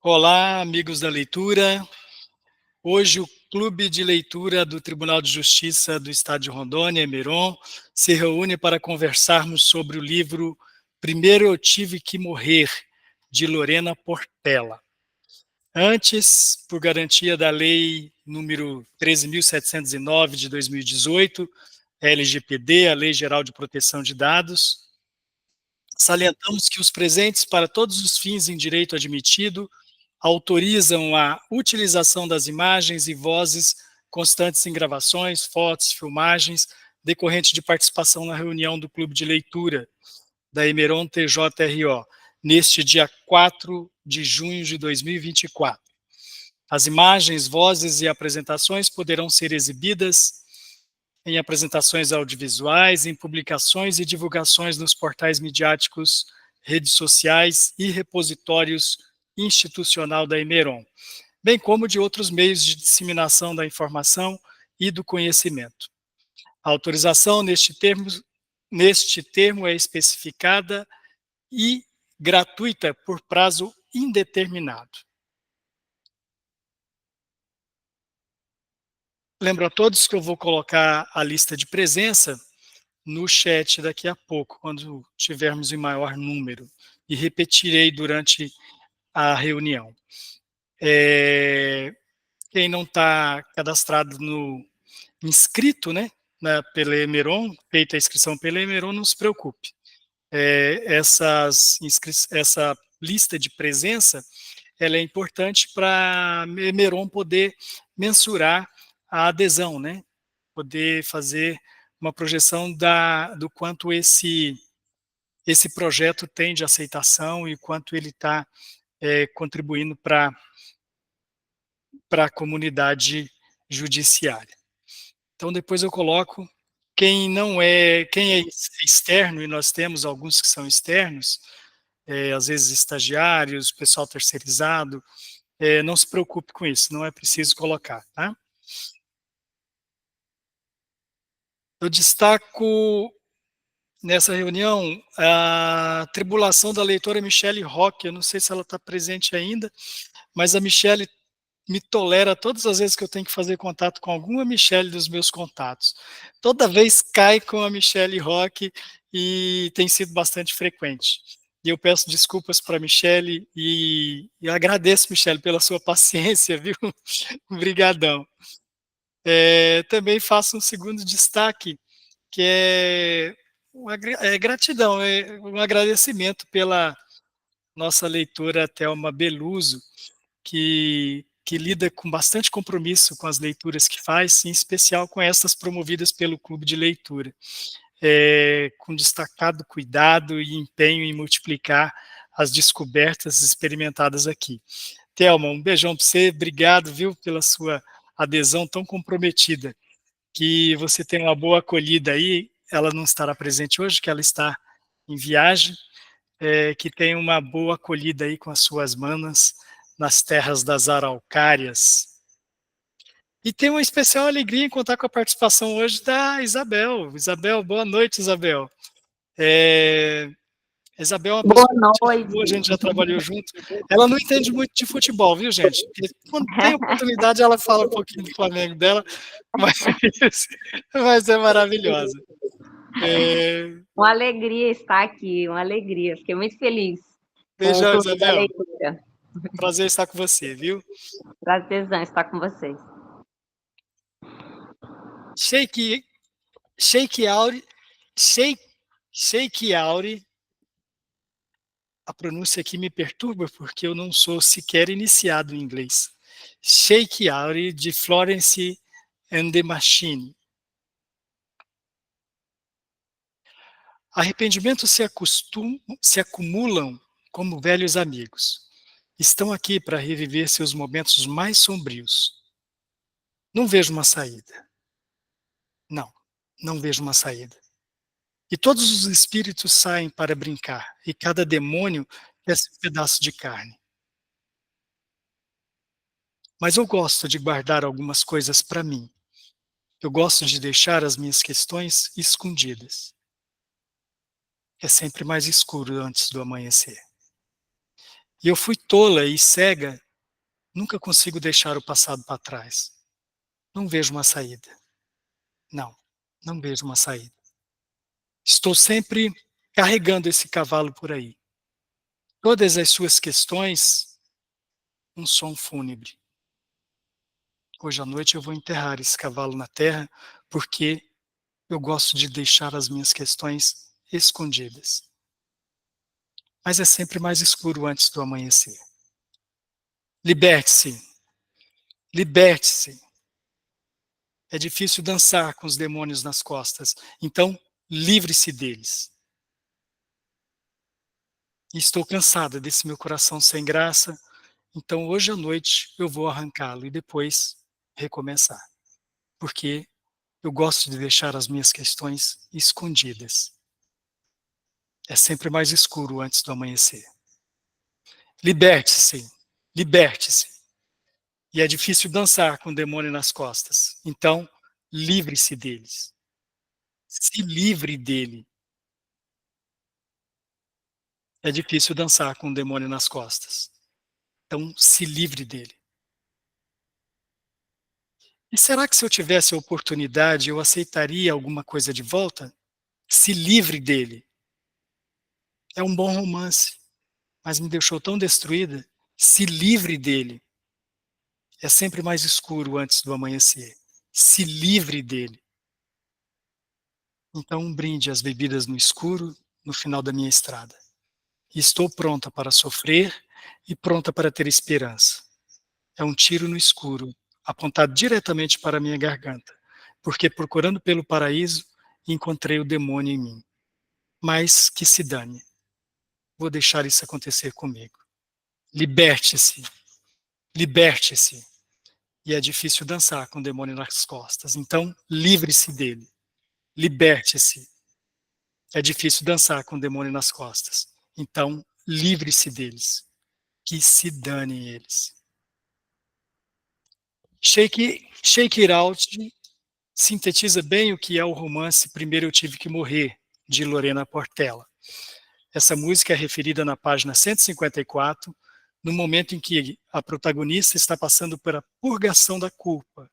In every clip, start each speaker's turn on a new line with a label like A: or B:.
A: Olá, amigos da leitura. Hoje o Clube de Leitura do Tribunal de Justiça do Estado de Rondônia, Hemeron, se reúne para conversarmos sobre o livro Primeiro Eu Tive Que Morrer, de Lorena Portela. Antes, por garantia da Lei número 13.709 de 2018, a LGPD, a Lei Geral de Proteção de Dados, salientamos que os presentes para todos os fins em direito admitido autorizam a utilização das imagens e vozes constantes em gravações, fotos, filmagens, decorrente de participação na reunião do Clube de Leitura da Hemeron TJRO, neste dia 4 de junho de 2024. As imagens, vozes e apresentações poderão ser exibidas em apresentações audiovisuais, em publicações e divulgações nos portais midiáticos, redes sociais e repositórios institucional da Hemeron, bem como de outros meios de disseminação da informação e do conhecimento. A autorização neste termo é especificada e gratuita por prazo indeterminado. Lembro a todos que eu vou colocar a lista de presença no chat daqui a pouco, quando tivermos em maior número, e repetirei durante a reunião. Quem não está cadastrado inscrito, né, pela Hemeron, feita a inscrição pela Hemeron, não se preocupe. Essa lista de presença, ela é importante para a Hemeron poder mensurar a adesão, né, poder fazer uma projeção do quanto esse projeto tem de aceitação e quanto ele está contribuindo para a comunidade judiciária. Então, depois eu coloco quem é externo, e nós temos alguns que são externos, às vezes estagiários, pessoal terceirizado, não se preocupe com isso, não é preciso colocar, tá? Eu destaco nessa reunião a tribulação da leitora Michele Roque. Eu não sei se ela está presente ainda, mas a Michele me tolera todas as vezes que eu tenho que fazer contato com alguma Michele dos meus contatos. Toda vez cai com a Michele Roque e tem sido bastante frequente. E eu peço desculpas para a Michele e eu agradeço, Michele, pela sua paciência, viu? Obrigadão. Também faço um segundo destaque, que é gratidão, um agradecimento pela nossa leitora Thelma Beluso, que lida com bastante compromisso com as leituras que faz, em especial com essas promovidas pelo Clube de Leitura, com destacado cuidado e empenho em multiplicar as descobertas experimentadas aqui. Thelma, um beijão para você, obrigado, viu, pela sua adesão tão comprometida, que você tenha uma boa acolhida aí. Ela não estará presente hoje, que ela está em viagem, que tenha uma boa acolhida aí com as suas manas nas terras das araucárias. E tenho uma especial alegria em contar com a participação hoje da Isabel. Isabel, boa noite, Isabel. Isabel é uma pessoa muito boa, a gente já trabalhou junto. Ela não entende muito de futebol, viu, gente? Porque quando tem oportunidade, ela fala um pouquinho do Flamengo dela, mas é maravilhosa.
B: Uma alegria estar aqui, uma alegria. Fiquei muito feliz.
A: Beijão, Isabel. Prazer estar com você, viu?
B: Prazerzão estar com vocês.
A: Sheikh Auri, a pronúncia aqui me perturba porque eu não sou sequer iniciado em inglês. Sheikh Auri, de Florence and the Machine. Arrependimentos se acumulam como velhos amigos. Estão aqui para reviver seus momentos mais sombrios. Não vejo uma saída. Não vejo uma saída. E todos os espíritos saem para brincar, e cada demônio quer seu pedaço de carne. Mas eu gosto de guardar algumas coisas para mim. Eu gosto de deixar as minhas questões escondidas. É sempre mais escuro antes do amanhecer. E eu fui tola e cega, nunca consigo deixar o passado para trás. Não vejo uma saída. Não vejo uma saída. Estou sempre carregando esse cavalo por aí. Todas as suas questões, um som fúnebre. Hoje à noite eu vou enterrar esse cavalo na terra, porque eu gosto de deixar as minhas questões escondidas. Mas é sempre mais escuro antes do amanhecer. Liberte-se. Liberte-se. É difícil dançar com os demônios nas costas, então livre-se deles. E estou cansada desse meu coração sem graça, então hoje à noite eu vou arrancá-lo e depois recomeçar. Porque eu gosto de deixar as minhas questões escondidas. É sempre mais escuro antes do amanhecer. Liberte-se, liberte-se. E é difícil dançar com o demônio nas costas. Então, livre-se deles. Se livre dele. É difícil dançar com o demônio nas costas. Então, se livre dele. E será que se eu tivesse a oportunidade, eu aceitaria alguma coisa de volta? Se livre dele. É um bom romance, mas me deixou tão destruída. Se livre dele. É sempre mais escuro antes do amanhecer. Se livre dele. Então, um brinde às bebidas no escuro no final da minha estrada. E estou pronta para sofrer e pronta para ter esperança. É um tiro no escuro, apontado diretamente para a minha garganta, porque procurando pelo paraíso, encontrei o demônio em mim. Mas que se dane. Vou deixar isso acontecer comigo. Liberte-se. Liberte-se. E é difícil dançar com o demônio nas costas. Então, livre-se dele. Liberte-se. É difícil dançar com o demônio nas costas. Então, livre-se deles. Que se danem eles. Shake It Out sintetiza bem o que é o romance Primeiro Eu Tive Que Morrer, de Lorena Portela. Essa música é referida na página 154, no momento em que a protagonista está passando pela purgação da culpa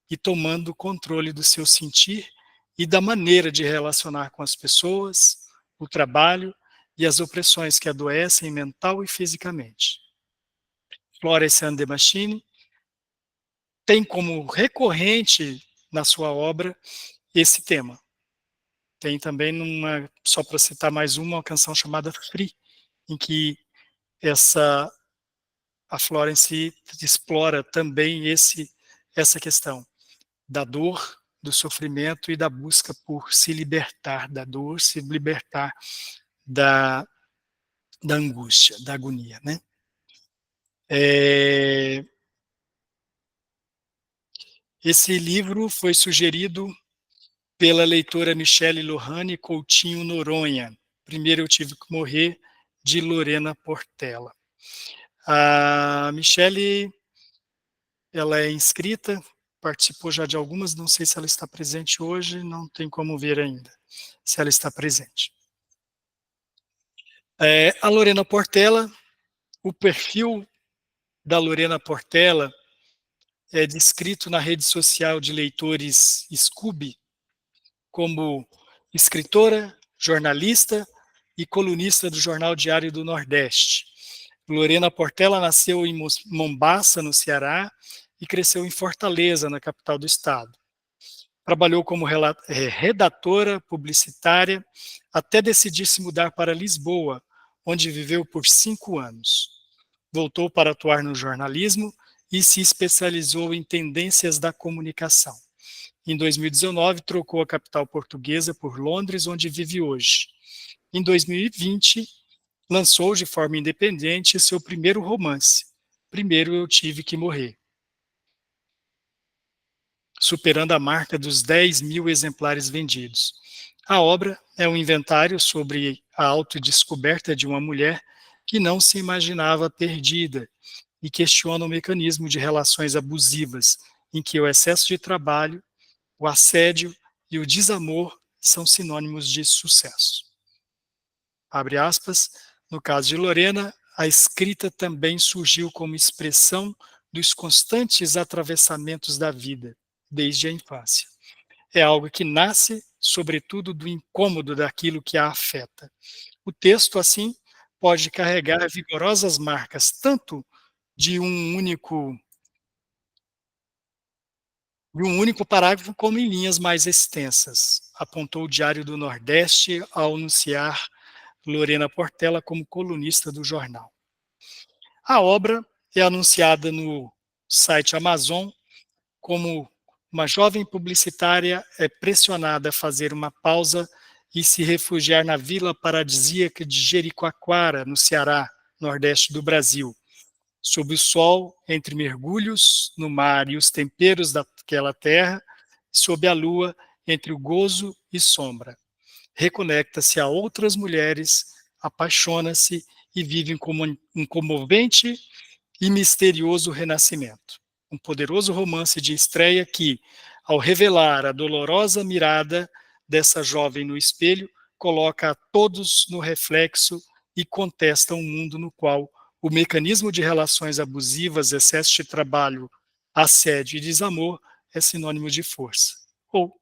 A: e tomando o controle do seu sentir e da maneira de relacionar com as pessoas, o trabalho e as opressões que adoecem mental e fisicamente. Florence and the Machine tem como recorrente na sua obra esse tema. Tem também, só para citar mais uma canção chamada Free, em que a Florence explora também essa questão da dor, do sofrimento e da busca por se libertar da dor, se libertar da angústia, da agonia, né? Esse livro foi sugerido pela leitora Michele Lohane Coutinho Noronha. Primeiro Eu Tive Que Morrer, de Lorena Portela. A Michele, ela é inscrita, participou já de algumas, não sei se ela está presente hoje, não tem como ver ainda se ela está presente. A Lorena Portela, o perfil da Lorena Portela é descrito na rede social de leitores Scooby como escritora, jornalista e colunista do Jornal Diário do Nordeste. Lorena Portela nasceu em Mombaça, no Ceará, e cresceu em Fortaleza, na capital do estado. Trabalhou como redatora publicitária até decidir se mudar para Lisboa, onde viveu por 5 anos. Voltou para atuar no jornalismo e se especializou em tendências da comunicação. Em 2019, trocou a capital portuguesa por Londres, onde vive hoje. Em 2020, lançou de forma independente seu primeiro romance, Primeiro Eu Tive Que Morrer, superando a marca dos 10 mil exemplares vendidos. A obra é um inventário sobre a autodescoberta de uma mulher que não se imaginava perdida e questiona o mecanismo de relações abusivas em que o excesso de trabalho, o assédio e o desamor são sinônimos de sucesso. Abre aspas, no caso de Lorena, a escrita também surgiu como expressão dos constantes atravessamentos da vida, desde a infância. É algo que nasce, sobretudo, do incômodo daquilo que a afeta. O texto, assim, pode carregar vigorosas marcas, tanto de um único parágrafo, como em linhas mais extensas, apontou o Diário do Nordeste ao anunciar Lorena Portela como colunista do jornal. A obra é anunciada no site Amazon como uma jovem publicitária é pressionada a fazer uma pausa e se refugiar na vila paradisíaca de Jericoacoara, no Ceará, nordeste do Brasil. Sob o sol, entre mergulhos no mar e os temperos daquela terra, sob a lua, entre o gozo e sombra. Reconecta-se a outras mulheres, apaixona-se e vive um comovente e misterioso renascimento. Um poderoso romance de estreia que, ao revelar a dolorosa mirada dessa jovem no espelho, coloca a todos no reflexo e contesta um mundo no qual o mecanismo de relações abusivas, excesso de trabalho, assédio e desamor é sinônimo de força ou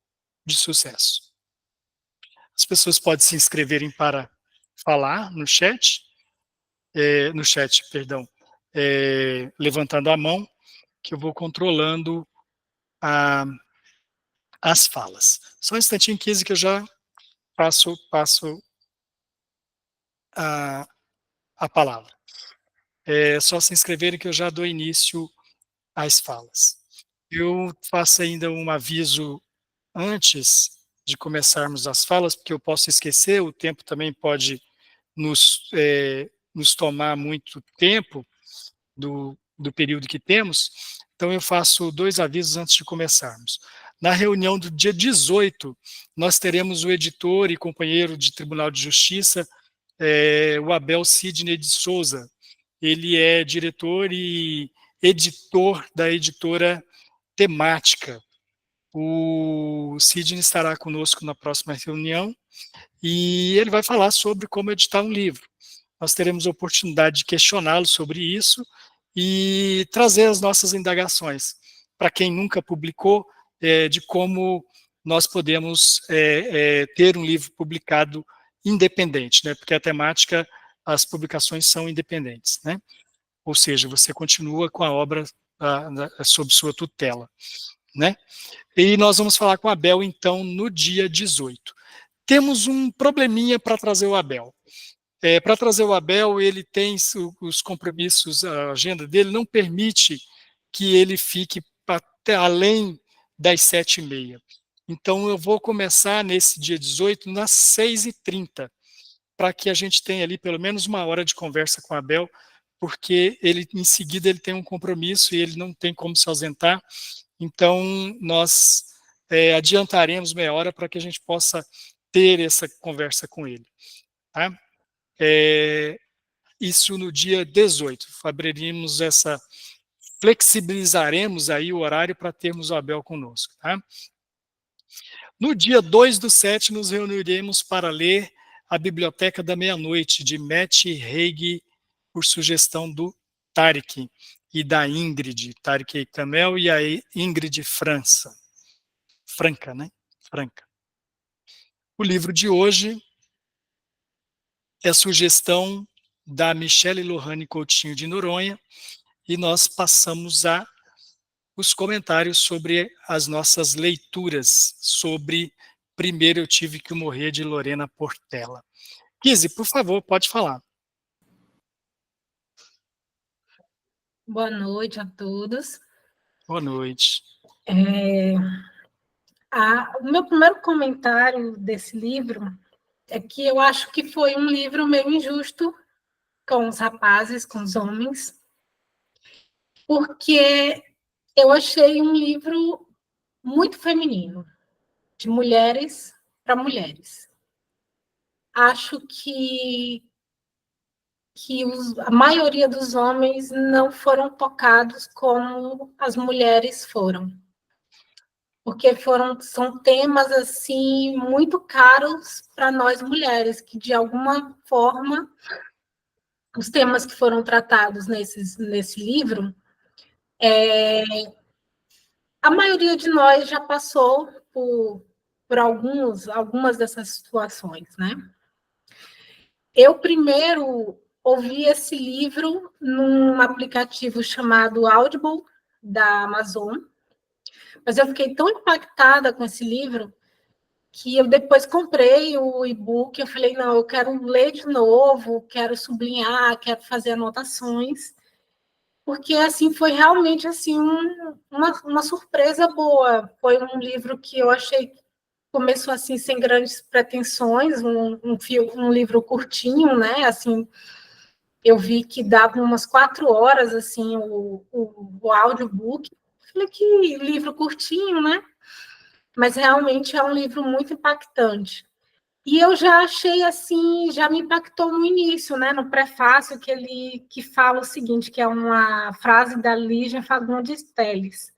A: de sucesso. As pessoas podem se inscreverem para falar no chat, levantando a mão, que eu vou controlando as falas. Só um instantinho, 15, que eu já passo a palavra. É só se inscreverem que eu já dou início às falas. Eu faço ainda um aviso antes de começarmos as falas, porque eu posso esquecer, o tempo também pode nos tomar muito tempo do período que temos, então eu faço 2 avisos antes de começarmos. Na reunião do dia 18, nós teremos o editor e companheiro de Tribunal de Justiça, o Abel Sidney de Souza. Ele é diretor e editor da editora Temática. O Sidney estará conosco na próxima reunião e ele vai falar sobre como editar um livro. Nós teremos a oportunidade de questioná-lo sobre isso e trazer as nossas indagações, para quem nunca publicou, de como nós podemos ter um livro publicado independente, né? Porque a temática, as publicações são independentes, né? Ou seja, você continua com a obra sob sua tutela, né? E nós vamos falar com a Abel, então, no dia 18. Temos um probleminha para trazer o Abel. Para trazer o Abel, ele tem os compromissos, a agenda dele não permite que ele fique até além das 7h30. Então, eu vou começar nesse dia 18, nas 6h30, para que a gente tenha ali pelo menos 1 hora de conversa com o Abel, porque ele, em seguida, ele tem um compromisso e ele não tem como se ausentar. Então, nós adiantaremos meia hora para que a gente possa ter essa conversa com ele. Tá? Isso no dia 18. Flexibilizaremos aí o horário para termos o Abel conosco. Tá? No dia 2/7, nos reuniremos para ler A Biblioteca da Meia-Noite, de Matt Haig, por sugestão do Tarek e da Ingrid, Tarek Kamel e a Ingrid Franca, né? Franca. O livro de hoje é a sugestão da Michele Lohane Coutinho de Noronha, e nós passamos os comentários sobre as nossas leituras sobre Primeiro Eu Tive que Morrer, de Lorena Portela. Kizzy, por favor, pode falar.
C: Boa noite a todos.
A: Boa noite.
C: O meu primeiro comentário desse livro é que eu acho que foi um livro meio injusto com os rapazes, com os homens, porque eu achei um livro muito feminino, de mulheres para mulheres. Acho que a maioria dos homens não foram tocados como as mulheres foram. porque são temas assim muito caros para nós mulheres, que de alguma forma os temas que foram tratados nesse livro, a maioria de nós já passou por algumas dessas situações, né? Eu primeiro ouvi esse livro num aplicativo chamado Audible, da Amazon, mas eu fiquei tão impactada com esse livro que eu depois comprei o e-book, eu falei, não, eu quero ler de novo, quero sublinhar, quero fazer anotações, porque assim foi realmente assim uma surpresa boa. Foi um livro que eu achei que começou assim sem grandes pretensões, um livro curtinho, né? Assim, eu vi que dava umas 4 horas assim o audiobook. Falei que livro curtinho, né? Mas realmente é um livro muito impactante. E eu já achei assim, já me impactou no início, né? No prefácio que fala o seguinte, que é uma frase da Lígia Fagundes Telles,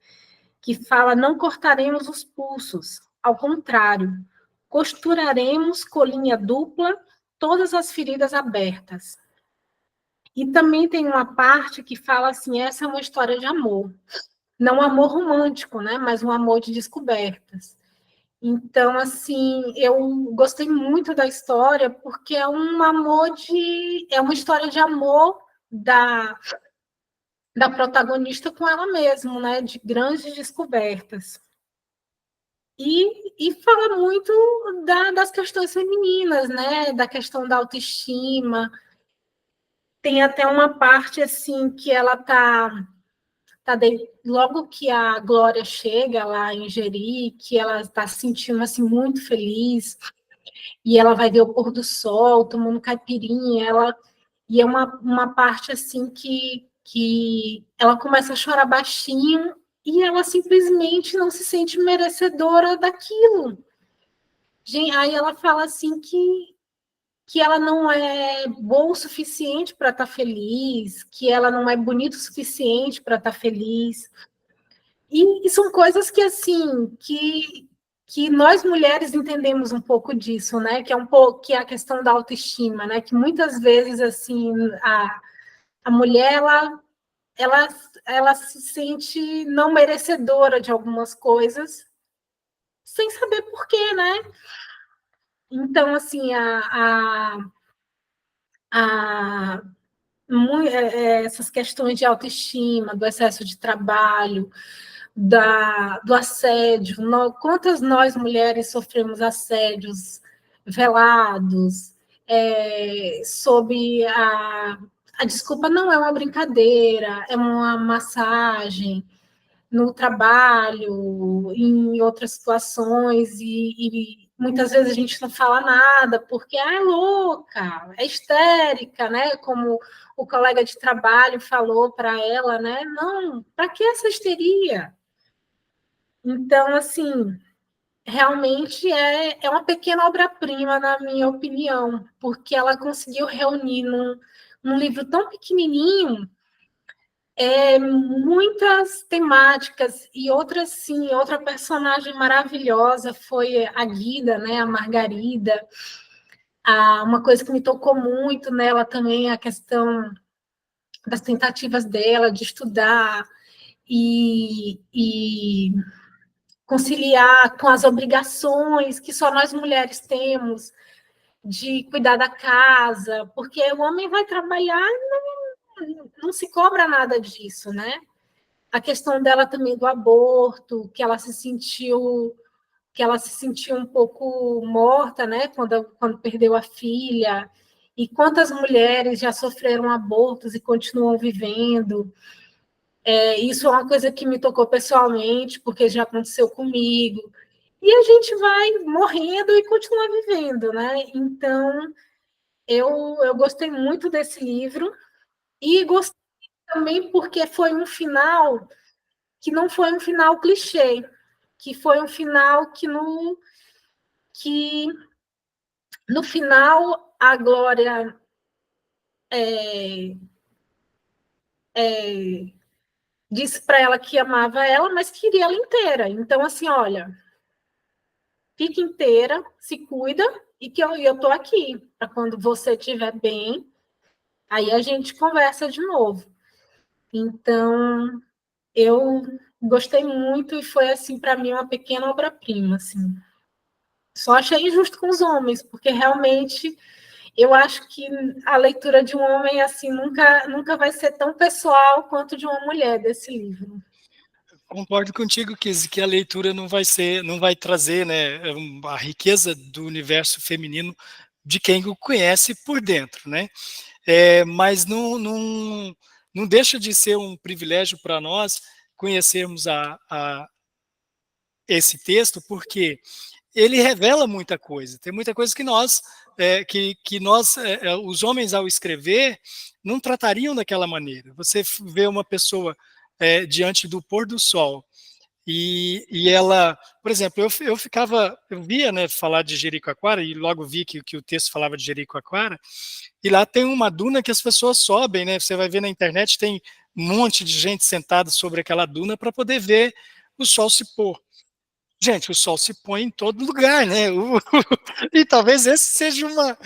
C: que fala: não cortaremos os pulsos, ao contrário, costuraremos com linha dupla todas as feridas abertas. E também tem uma parte que fala assim: essa é uma história de amor, não um amor romântico, né? Mas um amor de descobertas. Então, assim, eu gostei muito da história, porque é é uma história de amor da protagonista com ela mesma, né? De grandes descobertas. E fala muito das questões femininas, né? Da questão da autoestima. Tem até uma parte assim que ela logo que a Glória chega lá em Jeri, que ela está se sentindo assim muito feliz, e ela vai ver o pôr do sol, tomando caipirinha, e é uma parte assim que ela começa a chorar baixinho e ela simplesmente não se sente merecedora daquilo. Aí ela fala assim que ela não é boa o suficiente para estar feliz, que ela não é bonita o suficiente para estar feliz. E são coisas que, assim, que nós mulheres entendemos um pouco disso, né? Que é um pouco que é a questão da autoestima, né? Que muitas vezes, assim, a mulher, ela, ela se sente não merecedora de algumas coisas, sem saber por quê, né? Então, assim, a essas questões de autoestima, do excesso de trabalho, do assédio. Quantas nós mulheres sofremos assédios velados, sob a desculpa não é uma brincadeira, é uma massagem no trabalho, em outras situações, e muitas vezes a gente não fala nada, porque é louca, é histérica, né? Como o colega de trabalho falou para ela, né? Não, para que essa histeria? Então, assim, realmente é uma pequena obra-prima, na minha opinião, porque ela conseguiu reunir num livro tão pequenininho muitas temáticas, e outra, sim, outra personagem maravilhosa foi a Guida, né, a Margarida. Uma coisa que me tocou muito nela também é a questão das tentativas dela de estudar e conciliar com as obrigações que só nós mulheres temos de cuidar da casa, porque o homem vai trabalhar e não se cobra nada disso, né? A questão dela também do aborto, que ela se sentiu um pouco morta, né, quando perdeu a filha, e quantas mulheres já sofreram abortos e continuam vivendo. Isso é uma coisa que me tocou pessoalmente, porque já aconteceu comigo. E a gente vai morrendo e continua vivendo, né? Então, eu gostei muito desse livro e gostei também porque foi um final que não foi um final clichê, que foi um final que no final a Glória disse para ela que amava ela, mas queria ela inteira. Então, assim, olha, fique inteira, se cuida, e que eu tô aqui, para quando você estiver bem, aí a gente conversa de novo. Então, eu gostei muito e foi, assim, para mim, uma pequena obra-prima, assim. Só achei injusto com os homens, porque realmente eu acho que a leitura de um homem assim nunca vai ser tão pessoal quanto de uma mulher desse livro.
A: Concordo contigo, Kizzy, que a leitura não vai trazer, né, a riqueza do universo feminino de quem o conhece por dentro, né? Mas não deixa de ser um privilégio para nós conhecermos esse texto, porque ele revela muita coisa. Tem muita coisa que os homens, ao escrever, não tratariam daquela maneira. Você vê uma pessoa diante do pôr do sol e ela, por exemplo, eu via, né, falar de Jericoacoara e logo vi que o texto falava de Jericoacoara, e lá tem uma duna que as pessoas sobem, né? Você vai ver na internet, tem um monte de gente sentada sobre aquela duna para poder ver o sol se pôr. Gente, o sol se põe em todo lugar, né? E talvez esse seja uma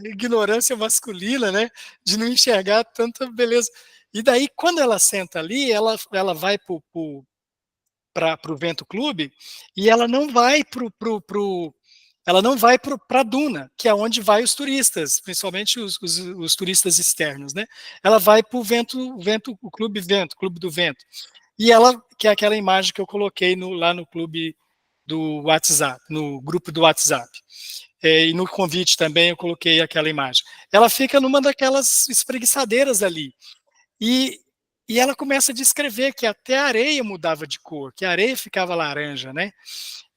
A: ignorância masculina, né? De não enxergar tanta beleza. E daí, quando ela senta ali, ela vai para o Vento Clube e ela não vai para a duna, que é onde vai os turistas, principalmente os turistas externos, né? Ela vai para o Clube Vento, Clube do Vento. E ela, que é aquela imagem que eu coloquei lá no clube do WhatsApp, no grupo do WhatsApp. E no convite também eu coloquei aquela imagem. Ela fica numa daquelas espreguiçadeiras ali. E, e ela começa a descrever que até a areia mudava de cor, que a areia ficava laranja, né?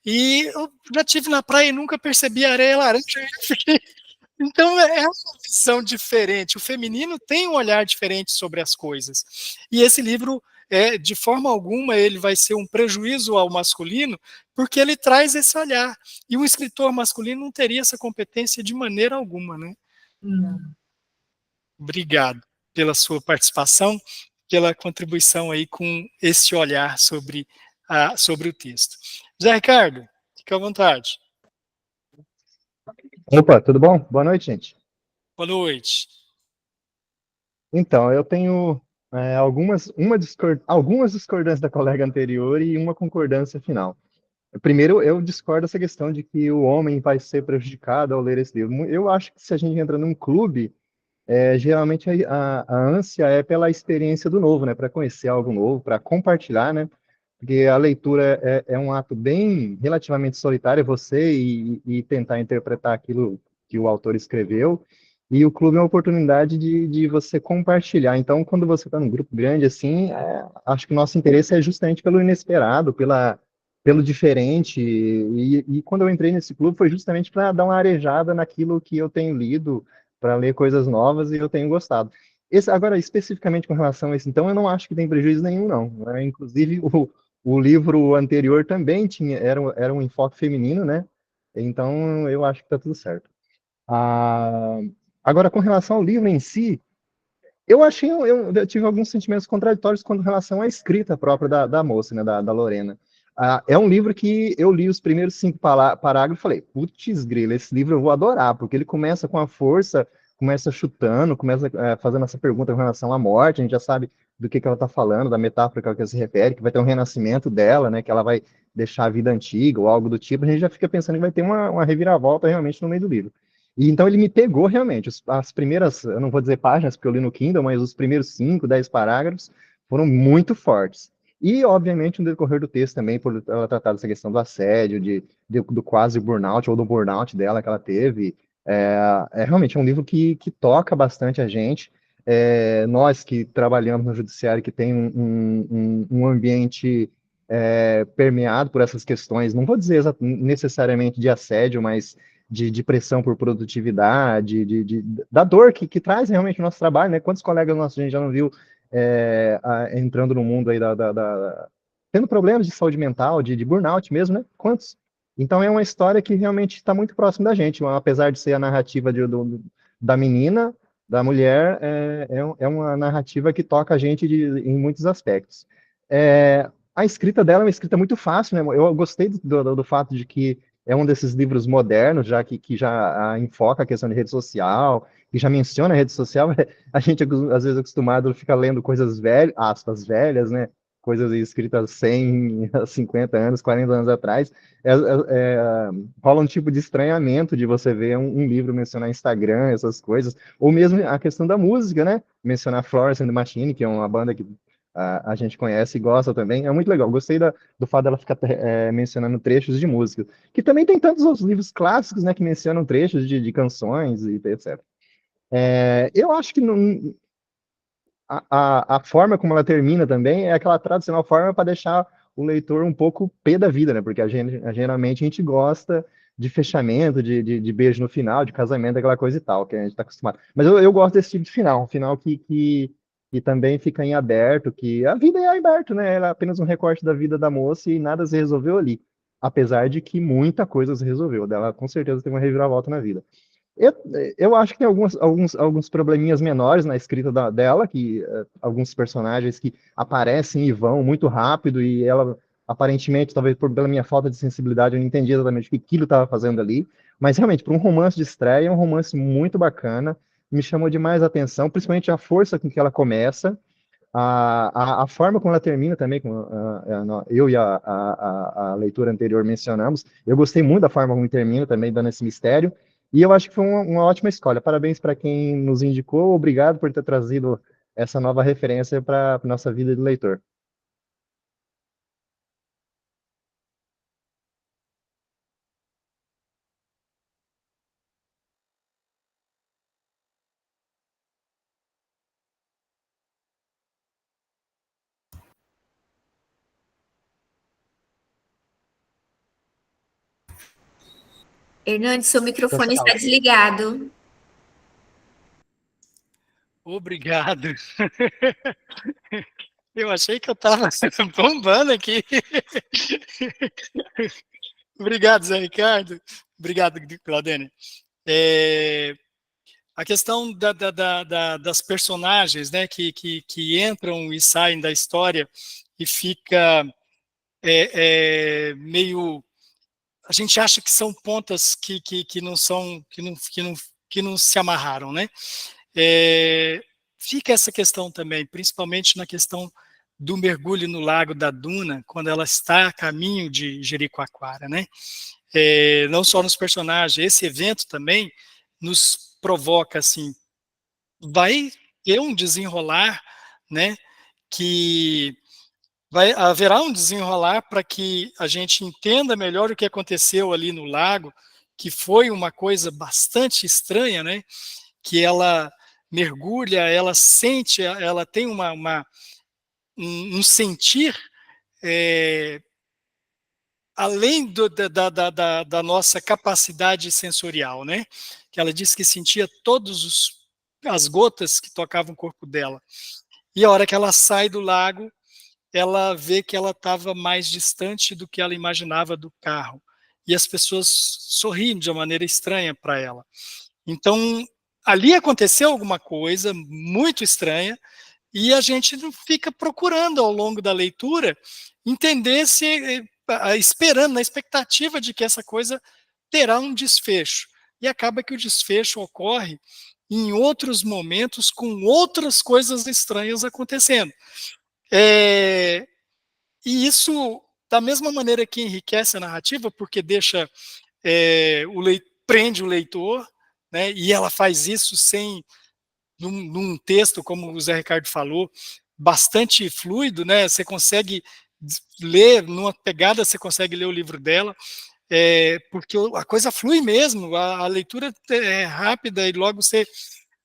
A: E eu já tive na praia e nunca percebi a areia laranja. Então é uma visão diferente. O feminino tem um olhar diferente sobre as coisas. E esse livro, de forma alguma, ele vai ser um prejuízo ao masculino, porque ele traz esse olhar. E um escritor masculino não teria essa competência de maneira alguma, né? Obrigado pela sua participação, pela contribuição aí com esse olhar sobre o texto. Zé Ricardo, fica à vontade.
D: Opa, tudo bom? Boa noite, gente.
A: Boa noite.
D: Então, eu tenho algumas discordâncias da colega anterior e uma concordância final. Primeiro, eu discordo dessa questão de que o homem vai ser prejudicado ao ler esse livro. Eu acho que se a gente entra num clube, geralmente a ânsia é pela experiência do novo, né? Para conhecer algo novo, para compartilhar, né? Porque a leitura é um ato bem relativamente solitário, é você e tentar interpretar aquilo que o autor escreveu, e o clube é uma oportunidade de você compartilhar. Então, quando você está num grupo grande, assim, acho que o nosso interesse é justamente pelo inesperado, pelo diferente, e quando eu entrei nesse clube foi justamente para dar uma arejada naquilo que eu tenho lido, para ler coisas novas, e eu tenho gostado. Agora, especificamente com relação a isso, então, eu não acho que tem prejuízo nenhum, não. Inclusive, o livro anterior também era um enfoque feminino, né? Então, eu acho que está tudo certo. Agora, com relação ao livro em si, eu tive alguns sentimentos contraditórios com relação à escrita própria da moça, né, da Lorena. É um livro que eu li os primeiros 5 parágrafos e falei, putz grila, esse livro eu vou adorar, porque ele começa com a força, começa chutando, começa fazendo essa pergunta com relação à morte, a gente já sabe do que ela está falando, da metáfora que ela se refere, que vai ter um renascimento dela, né, que ela vai deixar a vida antiga ou algo do tipo, a gente já fica pensando que vai ter uma reviravolta realmente no meio do livro. E então ele me pegou realmente. As primeiras, eu não vou dizer páginas, porque eu li no Kindle, mas os primeiros 5, 10 parágrafos foram muito fortes. E, obviamente, no decorrer do texto também, por ela tratar dessa questão do assédio, do quase burnout, ou do burnout dela que ela teve. Realmente um livro que toca bastante a gente. Nós que trabalhamos no judiciário, que tem um ambiente permeado por essas questões, não vou dizer necessariamente de assédio, mas de pressão por produtividade, da dor que traz realmente o nosso trabalho, né? Quantos colegas nossos a gente já não viu entrando no mundo aí tendo problemas de saúde mental, de burnout mesmo, né? Quantos? Então é uma história que realmente está muito próxima da gente, apesar de ser a narrativa da menina, da mulher é uma narrativa que toca a gente em muitos aspectos. A escrita dela é uma escrita muito fácil, né? Eu gostei do fato de que é um desses livros modernos, já que já enfoca a questão de rede social, que já menciona a rede social. A gente, às vezes, é acostumado a ficar lendo coisas velhas, aspas, velhas, né? Coisas escritas 100, 50 anos, 40 anos atrás. Rola um tipo de estranhamento de você ver um livro mencionar Instagram, essas coisas, ou mesmo a questão da música, né? Mencionar Florence and the Machine, que é uma banda que a gente conhece e gosta também. É muito legal. Gostei do fato dela ficar mencionando trechos de música, que também tem tantos outros livros clássicos, né, que mencionam trechos de canções e etc. Eu acho que a forma como ela termina também é aquela tradicional forma para deixar o leitor um pouco pé da vida, né? Porque geralmente a gente gosta de fechamento, de beijo no final, de casamento, aquela coisa e tal, que a gente está acostumado. Mas eu gosto desse tipo de final, um final que também fica em aberto, que a vida é aberto, né? Ela é apenas um recorte da vida da moça e nada se resolveu ali. Apesar de que muita coisa se resolveu. Dela com certeza tem uma reviravolta na vida. Eu, eu acho que tem alguns probleminhas menores na escrita dela, que alguns personagens que aparecem e vão muito rápido, e ela, aparentemente, talvez pela minha falta de sensibilidade, eu não entendi exatamente o que aquilo estava fazendo ali, mas realmente, para um romance de estreia, é um romance muito bacana, me chamou demais a atenção, principalmente a força com que ela começa, a forma como ela termina também, como eu e a leitura anterior mencionamos, eu gostei muito da forma como termina também, dando esse mistério, e eu acho que foi uma ótima escolha. Parabéns para quem nos indicou, obrigado por ter trazido essa nova referência para a nossa vida de leitor.
E: Hernandes, seu microfone
D: Tchau,
E: está
D: tchau.
E: desligado.
A: Obrigado. Eu achei que eu estava bombando aqui. Obrigado, Zé Ricardo. Obrigado, Claudene. A questão das personagens, né, que entram e saem da história e fica meio... A gente acha que são pontas que não são, que não se amarraram, né? Fica essa questão também, principalmente na questão do mergulho no Lago da Duna, quando ela está a caminho de Jericoacoara, né? Não só nos personagens, esse evento também nos provoca, assim, vai ter um desenrolar, né, que haverá um desenrolar para que a gente entenda melhor o que aconteceu ali no lago, que foi uma coisa bastante estranha, né, que ela mergulha, ela sente, ela tem um sentir além da nossa capacidade sensorial, né? Que ela disse que sentia as gotas que tocavam o corpo dela. E a hora que ela sai do lago, ela vê que ela estava mais distante do que ela imaginava do carro. E as pessoas sorriem de uma maneira estranha para ela. Então, ali aconteceu alguma coisa muito estranha, e a gente fica procurando ao longo da leitura entender se, esperando, na expectativa de que essa coisa terá um desfecho. E acaba que o desfecho ocorre em outros momentos, com outras coisas estranhas acontecendo. E isso, da mesma maneira que enriquece a narrativa, porque deixa prende o leitor, né, e ela faz isso sem num texto, como o Zé Ricardo falou, bastante fluido, né? Você consegue ler, numa pegada, você consegue ler o livro dela, porque a coisa flui mesmo, a leitura é rápida e logo você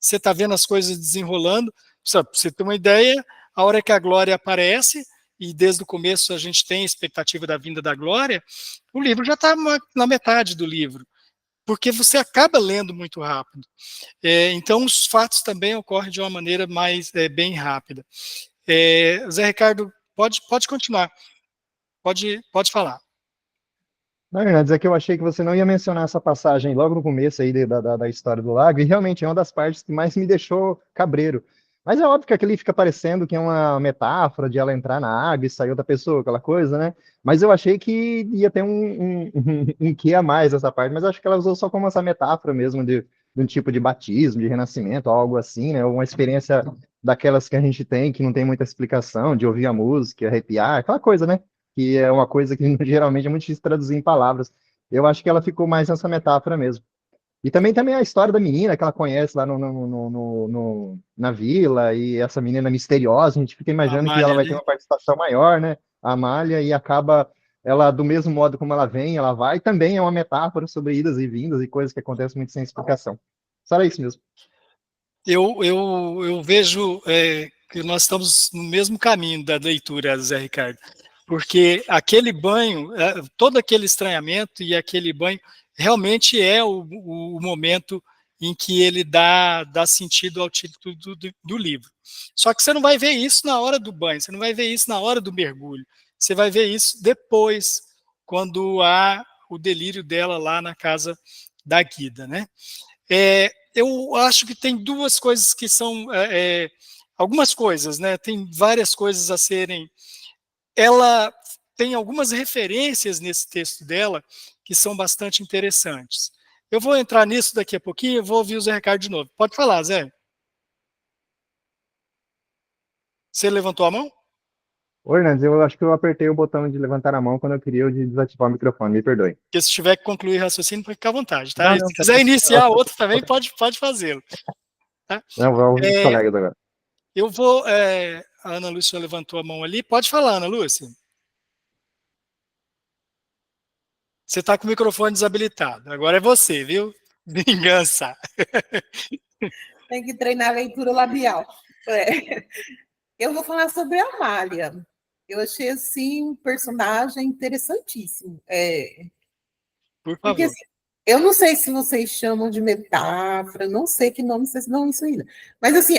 A: está vendo as coisas desenrolando. Pra você ter uma ideia, a hora que a Glória aparece, e desde o começo a gente tem a expectativa da vinda da Glória, o livro já está na metade do livro, porque você acaba lendo muito rápido. Então, os fatos também ocorrem de uma maneira bem rápida. Zé Ricardo, pode continuar. Pode falar.
D: Não, Hernandes, é que eu achei que você não ia mencionar essa passagem logo no começo aí da história do lago, e realmente é uma das partes que mais me deixou cabreiro. Mas é óbvio que aquele fica parecendo que é uma metáfora de ela entrar na água e sair outra pessoa, aquela coisa, né? Mas eu achei que ia ter um quê a mais essa parte, mas acho que ela usou só como essa metáfora mesmo de um tipo de batismo, de renascimento, algo assim, né? Uma experiência daquelas que a gente tem, que não tem muita explicação, de ouvir a música, arrepiar, aquela coisa, né? Que é uma coisa que geralmente é muito difícil traduzir em palavras. Eu acho que ela ficou mais nessa metáfora mesmo. E também a história da menina que ela conhece lá na vila, e essa menina misteriosa, a gente fica
A: A
D: imaginando que ela
A: Amália,
D: vai ter
A: né?
D: uma participação maior, né? A Amália, e acaba ela, do mesmo modo como ela vem, ela vai, também é uma metáfora sobre idas e vindas e coisas que acontecem muito sem explicação. Só era isso mesmo.
A: Eu vejo que nós estamos no mesmo caminho da leitura, Zé Ricardo, porque aquele banho, todo aquele estranhamento e aquele banho, realmente é o momento em que ele dá sentido ao título do livro. Só que você não vai ver isso na hora do banho, você não vai ver isso na hora do mergulho, você vai ver isso depois, quando há o delírio dela lá na casa da Guida, né? Eu acho que tem duas coisas que são algumas coisas, né? Tem várias coisas a serem. Ela tem algumas referências nesse texto dela que são bastante interessantes. Eu vou entrar nisso daqui a pouquinho, eu vou ouvir o Zé Ricardo de novo. Pode falar, Zé. Você levantou a mão?
D: Ô, Hernandes, eu acho que eu apertei o botão de levantar a mão quando eu queria o de desativar o microfone, me perdoe.
A: Porque se tiver que concluir raciocínio, pode ficar à vontade, tá?
D: Não,
A: E se
D: não, tá
A: quiser iniciar
D: tranquilo.
A: outro também, pode fazê-lo. Tá?
D: Não, vou ouvir os
A: É,
D: colegas agora.
A: eu vou. A Ana Lúcia levantou a mão ali. Pode falar, Ana Lúcia. Você está com o microfone desabilitado. Agora é você, viu? Vingança.
F: Tem que treinar a leitura labial. Eu vou falar sobre a Amália. Eu achei, assim, um personagem interessantíssimo.
A: Por
F: Porque,
A: favor.
F: assim, eu não sei se vocês chamam de metáfora, não sei que nome vocês dão isso ainda. Mas, assim,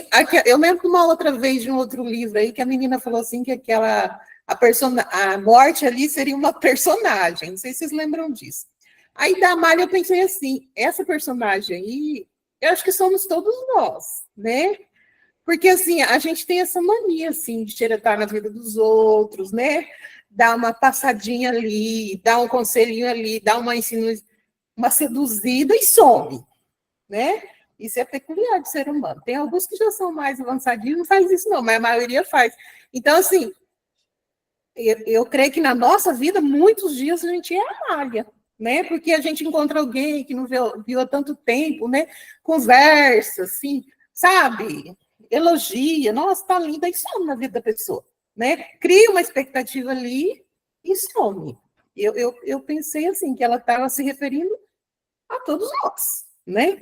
F: eu lembro uma outra vez de um outro livro aí que a menina falou assim que a morte ali seria uma personagem. Não sei se vocês lembram disso. Aí, da Amália, eu pensei assim, essa personagem aí, eu acho que somos todos nós, né? Porque, assim, a gente tem essa mania, assim, de xeretar na vida dos outros, né? Dar uma passadinha ali, dar um conselhinho ali, dar uma seduzida e some, né? Isso é peculiar do ser humano. Tem alguns que já são mais avançadinhos, não faz isso não, mas a maioria faz. Então, assim, eu creio que na nossa vida, muitos dias a gente é Amália, né? Porque a gente encontra alguém que não viu há tanto tempo, né? Conversa, assim, sabe? Elogia, nossa, tá linda, e some na vida da pessoa, né? Cria uma expectativa ali e some. Eu pensei assim, que ela estava se referindo a todos nós, né?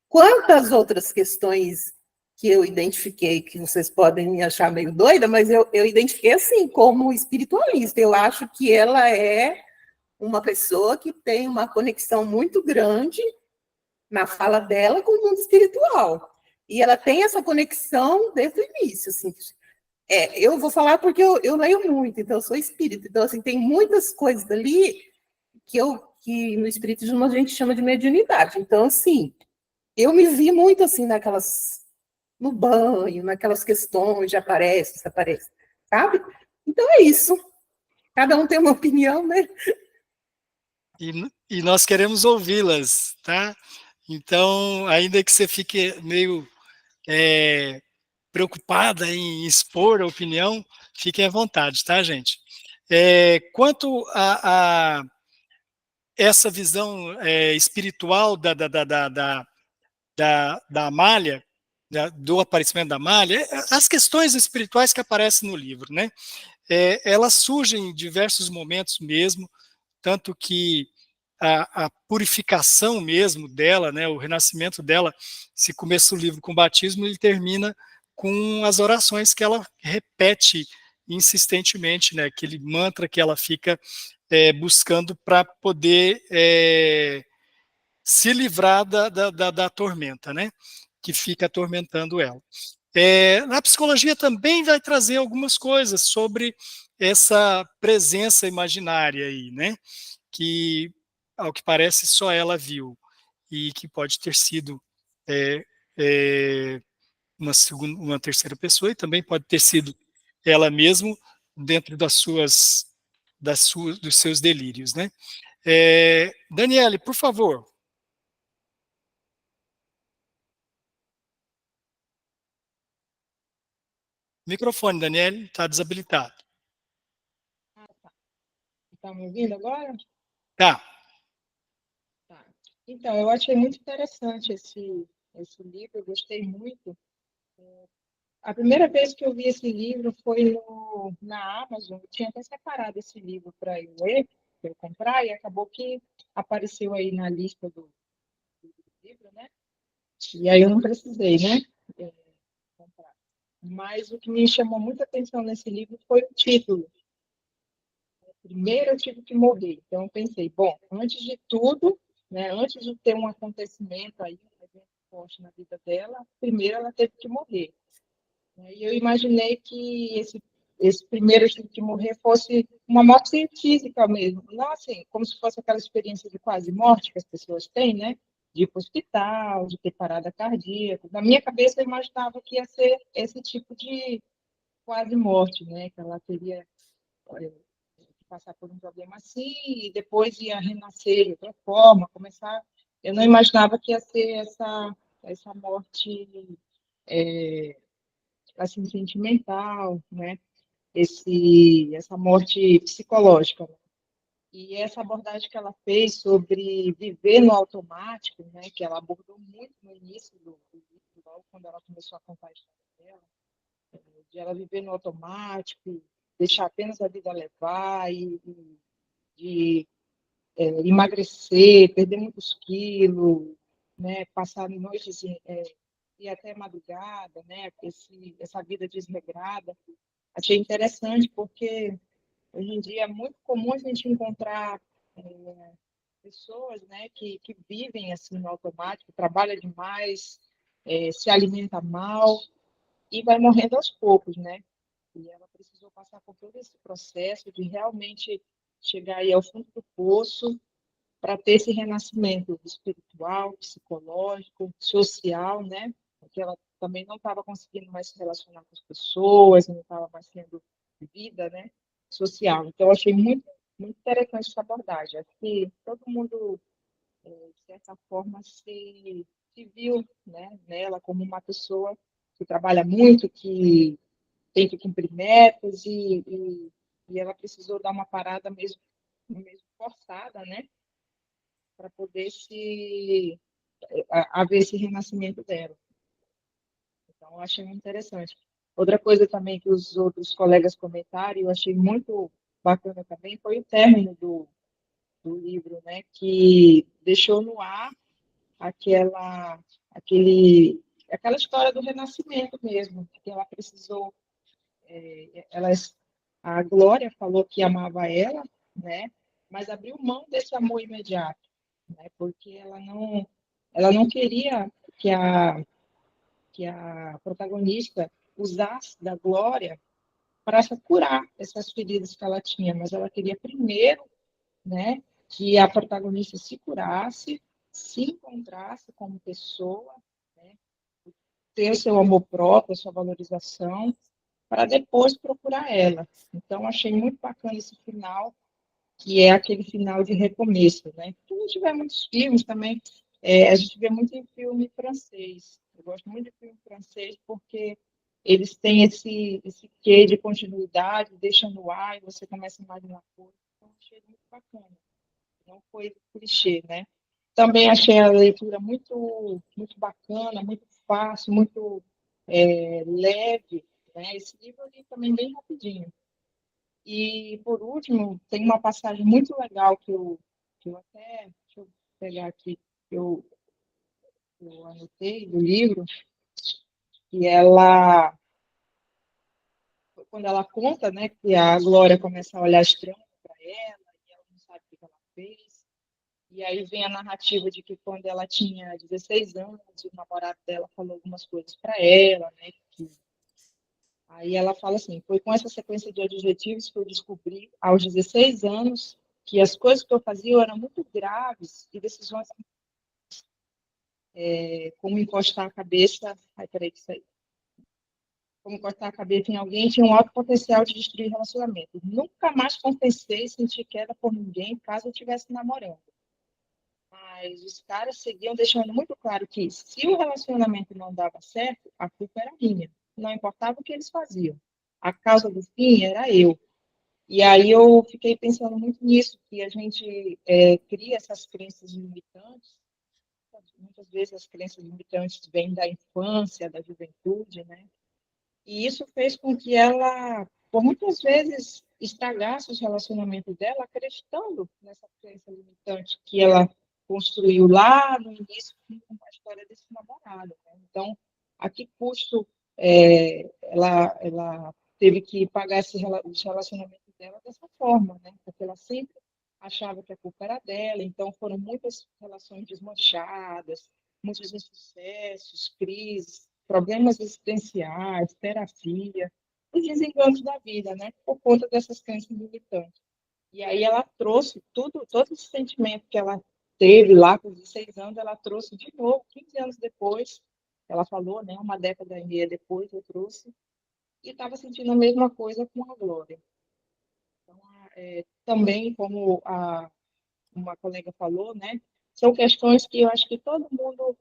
F: Quantas outras questões que eu identifiquei, que vocês podem me achar meio doida, mas eu identifiquei assim, como espiritualista. Eu acho que ela é uma pessoa que tem uma conexão muito grande na fala dela com o mundo espiritual. E ela tem essa conexão desde o início, assim. Eu vou falar porque eu leio muito, então eu sou espírita. Então, assim, tem muitas coisas ali que no espiritismo a gente chama de mediunidade. Então, assim, eu me vi muito assim no banho, naquelas questões de aparece, desaparece, sabe? Então é isso. Cada um tem uma opinião, né?
A: E nós queremos ouvi-las, tá? Então, ainda que você fique meio preocupada em expor a opinião, fiquem à vontade, tá, gente? Quanto a essa visão espiritual da Amália, do aparecimento da Amália, as questões espirituais que aparecem no livro, né? Elas surgem em diversos momentos mesmo, tanto que a purificação mesmo dela, né, o renascimento dela, se começa o livro com o batismo, ele termina com as orações que ela repete insistentemente, né, aquele mantra que ela fica buscando para poder se livrar da tormenta, né, que fica atormentando ela. Na psicologia também vai trazer algumas coisas sobre essa presença imaginária aí, né, que, ao que parece, só ela viu, e que pode ter sido uma terceira pessoa, e também pode ter sido ela mesma dentro dos seus delírios, né? Daniele, por favor. Microfone, Daniele, está desabilitado.
G: Está me ouvindo agora?
A: Tá.
G: Tá. Então, eu achei muito interessante esse livro, eu gostei muito. A primeira vez que eu vi esse livro foi na Amazon, eu tinha até separado esse livro para eu ler, para eu comprar, e acabou que apareceu aí na lista do livro, né? E aí eu não precisei, né? Comprar. Mas o que me chamou muita atenção nesse livro foi o título. Primeiro eu tive que morrer. Então eu pensei, bom, antes de tudo, né, antes de ter um acontecimento aí, um evento forte na vida dela, primeiro ela teve que morrer. E eu imaginei que esse primeiro tive que morrer fosse uma morte física mesmo, não assim, como se fosse aquela experiência de quase morte que as pessoas têm, né? De ir para o hospital, de ter parada cardíaca. Na minha cabeça eu imaginava que ia ser esse tipo de quase morte, né? Que ela teria passar por um problema assim e depois ia renascer de outra forma, começar. Eu não imaginava que ia ser essa morte assim sentimental, né? Essa morte psicológica. E essa abordagem que ela fez sobre viver no automático, né? Que ela abordou muito no início do livro, logo quando ela começou a contar a história dela, de ela viver no automático, deixar apenas a vida levar e de emagrecer, perder muitos quilos, né, passar noites e até madrugada, né, essa vida desregrada. Achei interessante porque hoje em dia é muito comum a gente encontrar pessoas, né, que vivem assim no automático, trabalha demais, se alimenta mal e vai morrendo aos poucos, né? E ela precisou passar por todo esse processo de realmente chegar aí ao fundo do poço para ter esse renascimento espiritual, psicológico, social, né? Porque ela também não estava conseguindo mais se relacionar com as pessoas, não estava mais tendo vida, né? Social. Então, eu achei muito, muito interessante essa abordagem. Acho que todo mundo, de certa forma, se viu, né, nela como uma pessoa que trabalha muito, que tem que cumprir metas e ela precisou dar uma parada mesmo forçada, né? Para poder haver esse renascimento dela. Então, eu achei muito interessante. Outra coisa também que os outros colegas comentaram, eu achei muito bacana também, foi o término do livro, né, que deixou no ar aquela história do renascimento mesmo, que ela precisou, a Glória falou que amava ela, né, mas abriu mão desse amor imediato, né, porque ela não queria que a protagonista usasse da Glória para curar essas feridas que ela tinha, mas ela queria primeiro, né, que a protagonista se curasse, se encontrasse como pessoa, né, ter o seu amor próprio, a sua valorização, para depois procurar ela. Então, achei muito bacana esse final, que é aquele final de recomeço, né? A gente vê muitos filmes também, a gente vê muito em filme francês. Eu gosto muito de filme francês porque eles têm esse quê de continuidade, deixa no ar e você começa a imaginar coisas. Então, achei muito bacana. Não foi clichê, né? Também achei a leitura muito, muito bacana, muito fácil, muito leve, né? Esse livro eu li também bem rapidinho. E, por último, tem uma passagem muito legal que eu até, deixa eu pegar aqui, que eu anotei do livro, que quando ela conta, né, que a Glória começa a olhar estranho para ela, e ela não sabe o que ela fez, e aí vem a narrativa de que quando ela tinha 16 anos, o namorado dela falou algumas coisas para ela, né, aí ela fala assim, foi com essa sequência de adjetivos que eu descobri, aos 16 anos, que as coisas que eu fazia eram muito graves e decisões como encostar a cabeça... Ai, peraí, que isso aí. Como cortar a cabeça em alguém, tinha um alto potencial de destruir relacionamento. Nunca mais confessei sentir queda por ninguém caso eu estivesse namorando. Mas os caras seguiam deixando muito claro que se o relacionamento não dava certo, a culpa era minha. Não importava o que eles faziam. A causa do fim era eu. E aí eu fiquei pensando muito nisso, que a gente cria essas crenças limitantes. Muitas vezes as crenças limitantes vêm da infância, da juventude, né? E isso fez com que ela, por muitas vezes, estragasse os relacionamentos dela, acreditando nessa crença limitante que ela construiu lá no início com a história desse namorado, né? Então, a que custo ela teve que pagar os relacionamentos dela dessa forma, né? Porque ela sempre achava que a culpa era dela, então foram muitas relações desmanchadas, muitos insucessos, crises, problemas existenciais, terapia, os desenganos da vida, né? Por conta dessas crenças limitantes. E aí ela trouxe todo esse sentimento que ela teve lá com 16 anos, ela trouxe de novo, 15 anos depois, ela falou, né? Uma década e meia depois eu trouxe, e estava sentindo a mesma coisa com a Glória. Então, também, como uma colega falou, né? São questões que eu acho que todo mundo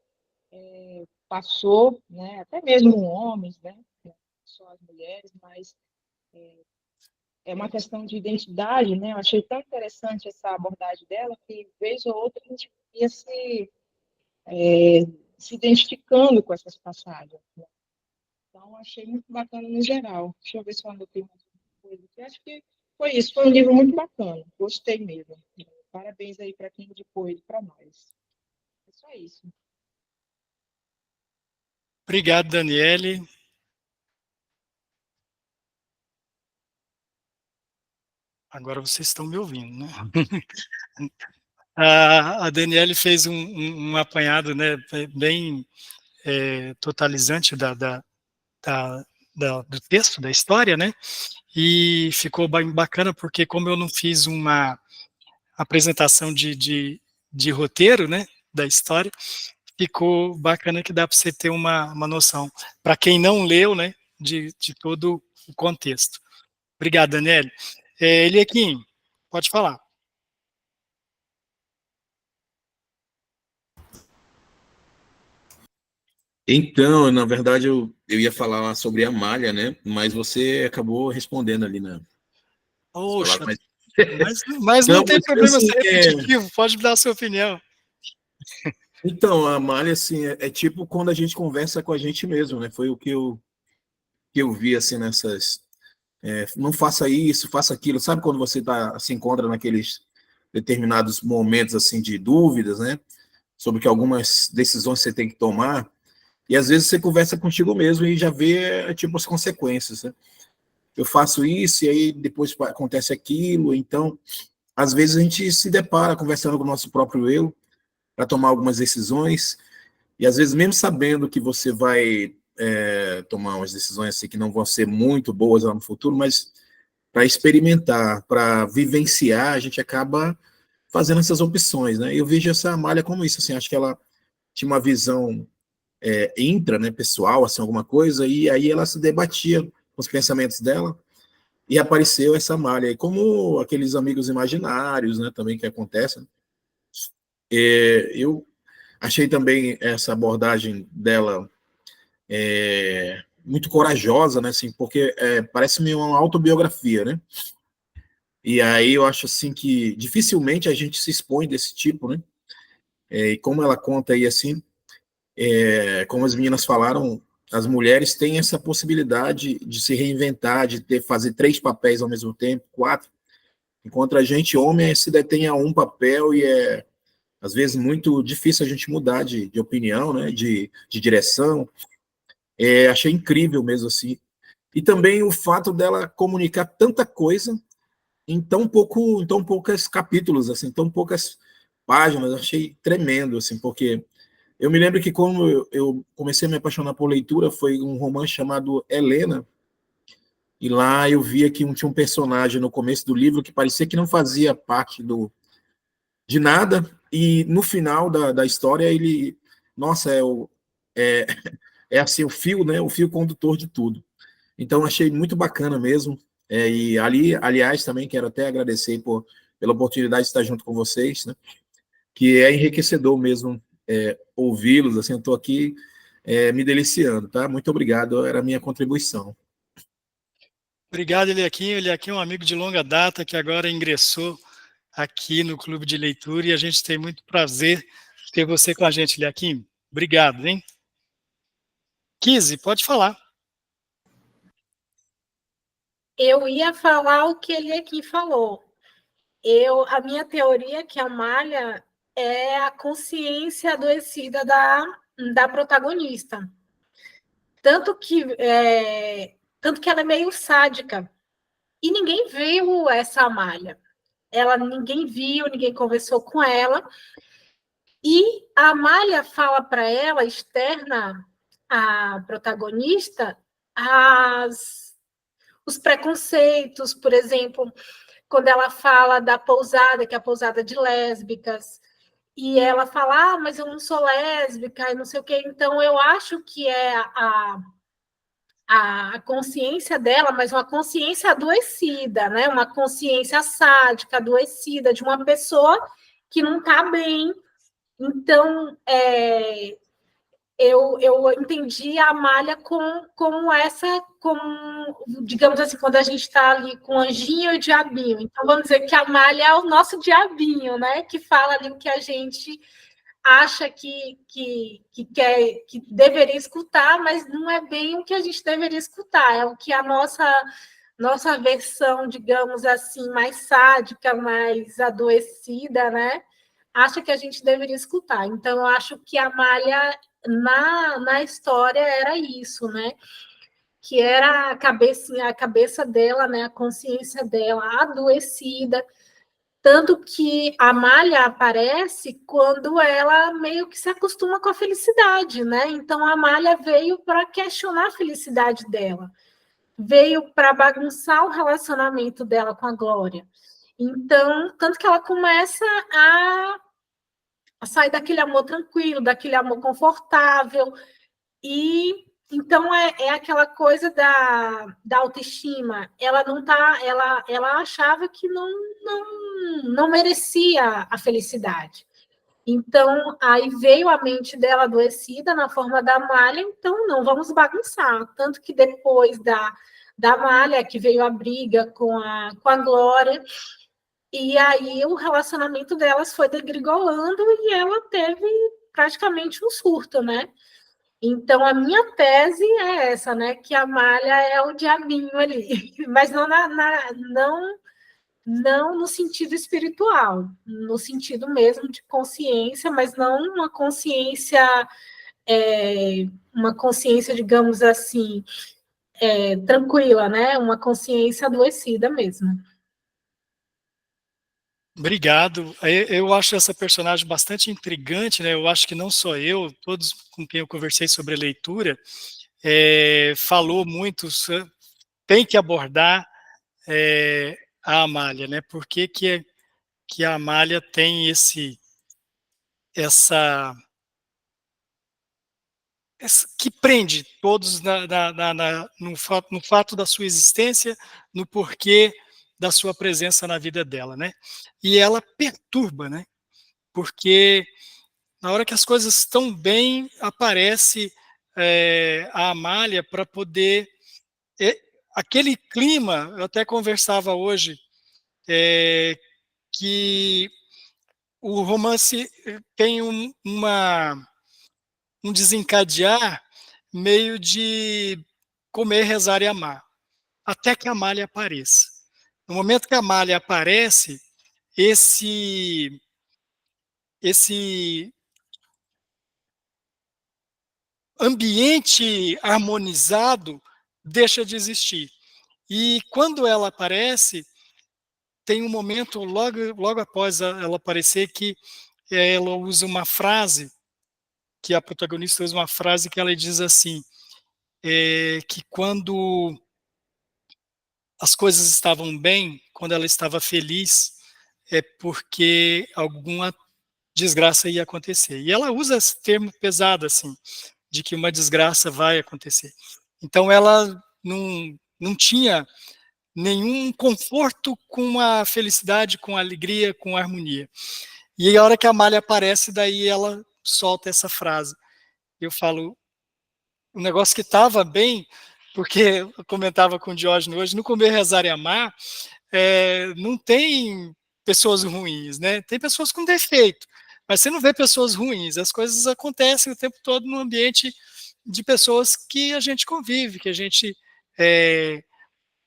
G: passou, né? Até mesmo homens, né? Não só as mulheres, mas é uma questão de identidade, né? Eu achei tão interessante essa abordagem dela que, vez ou outra, a gente ia se identificando com essas passagens, né? Então, achei muito bacana no geral. Deixa eu ver se eu anotei mais uma coisa aqui. Acho que foi isso. Foi um livro muito bacana. Gostei mesmo. Parabéns aí para quem indicou ele para nós. É só isso.
A: Obrigado, Daniele. Agora vocês estão me ouvindo, né? A Daniele fez um apanhado, né, bem totalizante do texto, da história, né? E ficou bem bacana, porque como eu não fiz uma apresentação de roteiro, né, da história, ficou bacana que dá para você ter uma noção, para quem não leu, né, de todo o contexto. Obrigado, Daniele. Eliakim, pode falar.
H: Então, na verdade, eu ia falar sobre a malha, né? Mas você acabou respondendo ali nas
A: Poxa,
H: palavras.
A: mas não
H: Não,
A: tem
H: mas
A: problema
H: assim,
A: ser repetitivo, pode dar a sua opinião.
H: então, a malha, assim, é tipo quando a gente conversa com a gente mesmo, né? Foi o que eu vi, assim, nessas... não faça isso, faça aquilo. Sabe quando você se encontra naqueles determinados momentos, assim, de dúvidas, né? Sobre que algumas decisões você tem que tomar. E às vezes você conversa contigo mesmo e já vê, tipo, as consequências, né? Eu faço isso e aí depois acontece aquilo. Então, às vezes a gente se depara conversando com o nosso próprio eu para tomar algumas decisões e às vezes mesmo sabendo que você vai tomar umas decisões assim que não vão ser muito boas lá no futuro, mas para experimentar, para vivenciar, a gente acaba fazendo essas opções, né? Eu vejo essa malha como isso, assim, acho que ela tinha uma visão né, pessoal, assim, alguma coisa, e aí ela se debatia com os pensamentos dela, e apareceu essa malha aí, como aqueles amigos imaginários, né, também que acontecem. Eu achei também essa abordagem dela muito corajosa, né, assim, porque parece-me uma autobiografia, né, e aí eu acho, assim, que dificilmente a gente se expõe desse tipo, né, e como ela conta aí, assim, como as meninas falaram, as mulheres têm essa possibilidade de se reinventar, de fazer 3 papéis ao mesmo tempo, 4, enquanto a gente, homem, se detém a um papel e às vezes, muito difícil a gente mudar de opinião, né, de direção. Achei incrível mesmo, assim. E também o fato dela comunicar tanta coisa em tão poucos capítulos, assim, tão poucas páginas, achei tremendo, assim, porque eu me lembro que quando eu comecei a me apaixonar por leitura, foi um romance chamado Helena, e lá eu via que tinha um personagem no começo do livro que parecia que não fazia parte de nada, e no final da história ele, nossa, é, é assim o fio, né, o fio condutor de tudo. Então achei muito bacana mesmo, e ali, aliás, também quero até agradecer pela oportunidade de estar junto com vocês, né, que é enriquecedor mesmo ouvi-los, assim, eu estou aqui me deliciando, tá? Muito obrigado, era a minha contribuição.
A: Obrigado, Eliakim. Eliakim é um amigo de longa data que agora ingressou aqui no Clube de Leitura e a gente tem muito prazer ter você com a gente, Eliakim. Obrigado, hein? Kizzy, pode falar.
C: Eu ia falar o que ele aqui falou. A minha teoria é que a Malha é a consciência adoecida da protagonista. Tanto que ela é meio sádica. E ninguém viu essa Malha. Ninguém viu, ninguém conversou com ela. E a Amália fala para ela, externa a protagonista, os preconceitos, por exemplo, quando ela fala da pousada, que é a pousada de lésbicas, e ela fala, mas eu não sou lésbica, e não sei o quê. Então, eu acho que é a consciência dela, mas uma consciência adoecida, né? Uma consciência sádica, adoecida, de uma pessoa que não está bem. Então, eu entendi a Amália como digamos assim, quando a gente está ali com anjinho e diabinho. Então, vamos dizer que a Amália é o nosso diabinho, né? Que fala ali o que a gente acha que deveria escutar, mas não é bem o que a gente deveria escutar, é o que a nossa versão, digamos assim, mais sádica, mais adoecida, né? Acha que a gente deveria escutar. Então, eu acho que a Malha, na história, era isso, né? Que era a cabeça dela, né? A consciência dela adoecida. Tanto que a Malha aparece quando ela meio que se acostuma com a felicidade, né? Então, a Malha veio para questionar a felicidade dela. Veio para bagunçar o relacionamento dela com a Glória. Então, tanto que ela começa a sair daquele amor tranquilo, daquele amor confortável, e então é aquela coisa da autoestima. Ela não tá, ela achava que não merecia a felicidade. Então, aí veio a mente dela adoecida na forma da Malha, então não vamos bagunçar. Tanto que depois da Malha, que veio a briga com a Glória, e aí o relacionamento delas foi degringolando e ela teve praticamente um surto, né? Então, a minha tese é essa, né? Que a Malha é o diabinho ali, mas não no sentido espiritual, no sentido mesmo de consciência, mas não uma consciência, digamos assim, tranquila, né? Uma consciência adoecida mesmo.
A: Obrigado. Eu acho essa personagem bastante intrigante, né? Eu acho que não só eu, todos com quem eu conversei sobre a leitura, falou muito, tem que abordar a Amália, né? Por que a Amália tem essa que prende todos no fato da sua existência, no porquê da sua presença na vida dela, né? E ela perturba, né? Porque na hora que as coisas estão bem, aparece a Amália para poder... aquele clima, eu até conversava hoje, que o romance tem um desencadear meio de comer, rezar e amar, até que a Amália apareça. No momento que a Amália aparece, esse ambiente harmonizado deixa de existir. E quando ela aparece, tem um momento logo após ela aparecer que ela usa uma frase, que a protagonista usa uma frase que ela diz assim, que quando as coisas estavam bem, quando ela estava feliz, é porque alguma desgraça ia acontecer. E ela usa esse termo pesado, assim, de que uma desgraça vai acontecer. Então, ela não tinha nenhum conforto com a felicidade, com a alegria, com a harmonia. E a hora que a Amália aparece, daí ela solta essa frase. Eu falo, um negócio que estava bem, porque eu comentava com o Diógenes hoje, no Comer, Rezar e Amar, não tem pessoas ruins, né? Tem pessoas com defeito, mas você não vê pessoas ruins, as coisas acontecem o tempo todo no ambiente de pessoas que a gente convive, que a gente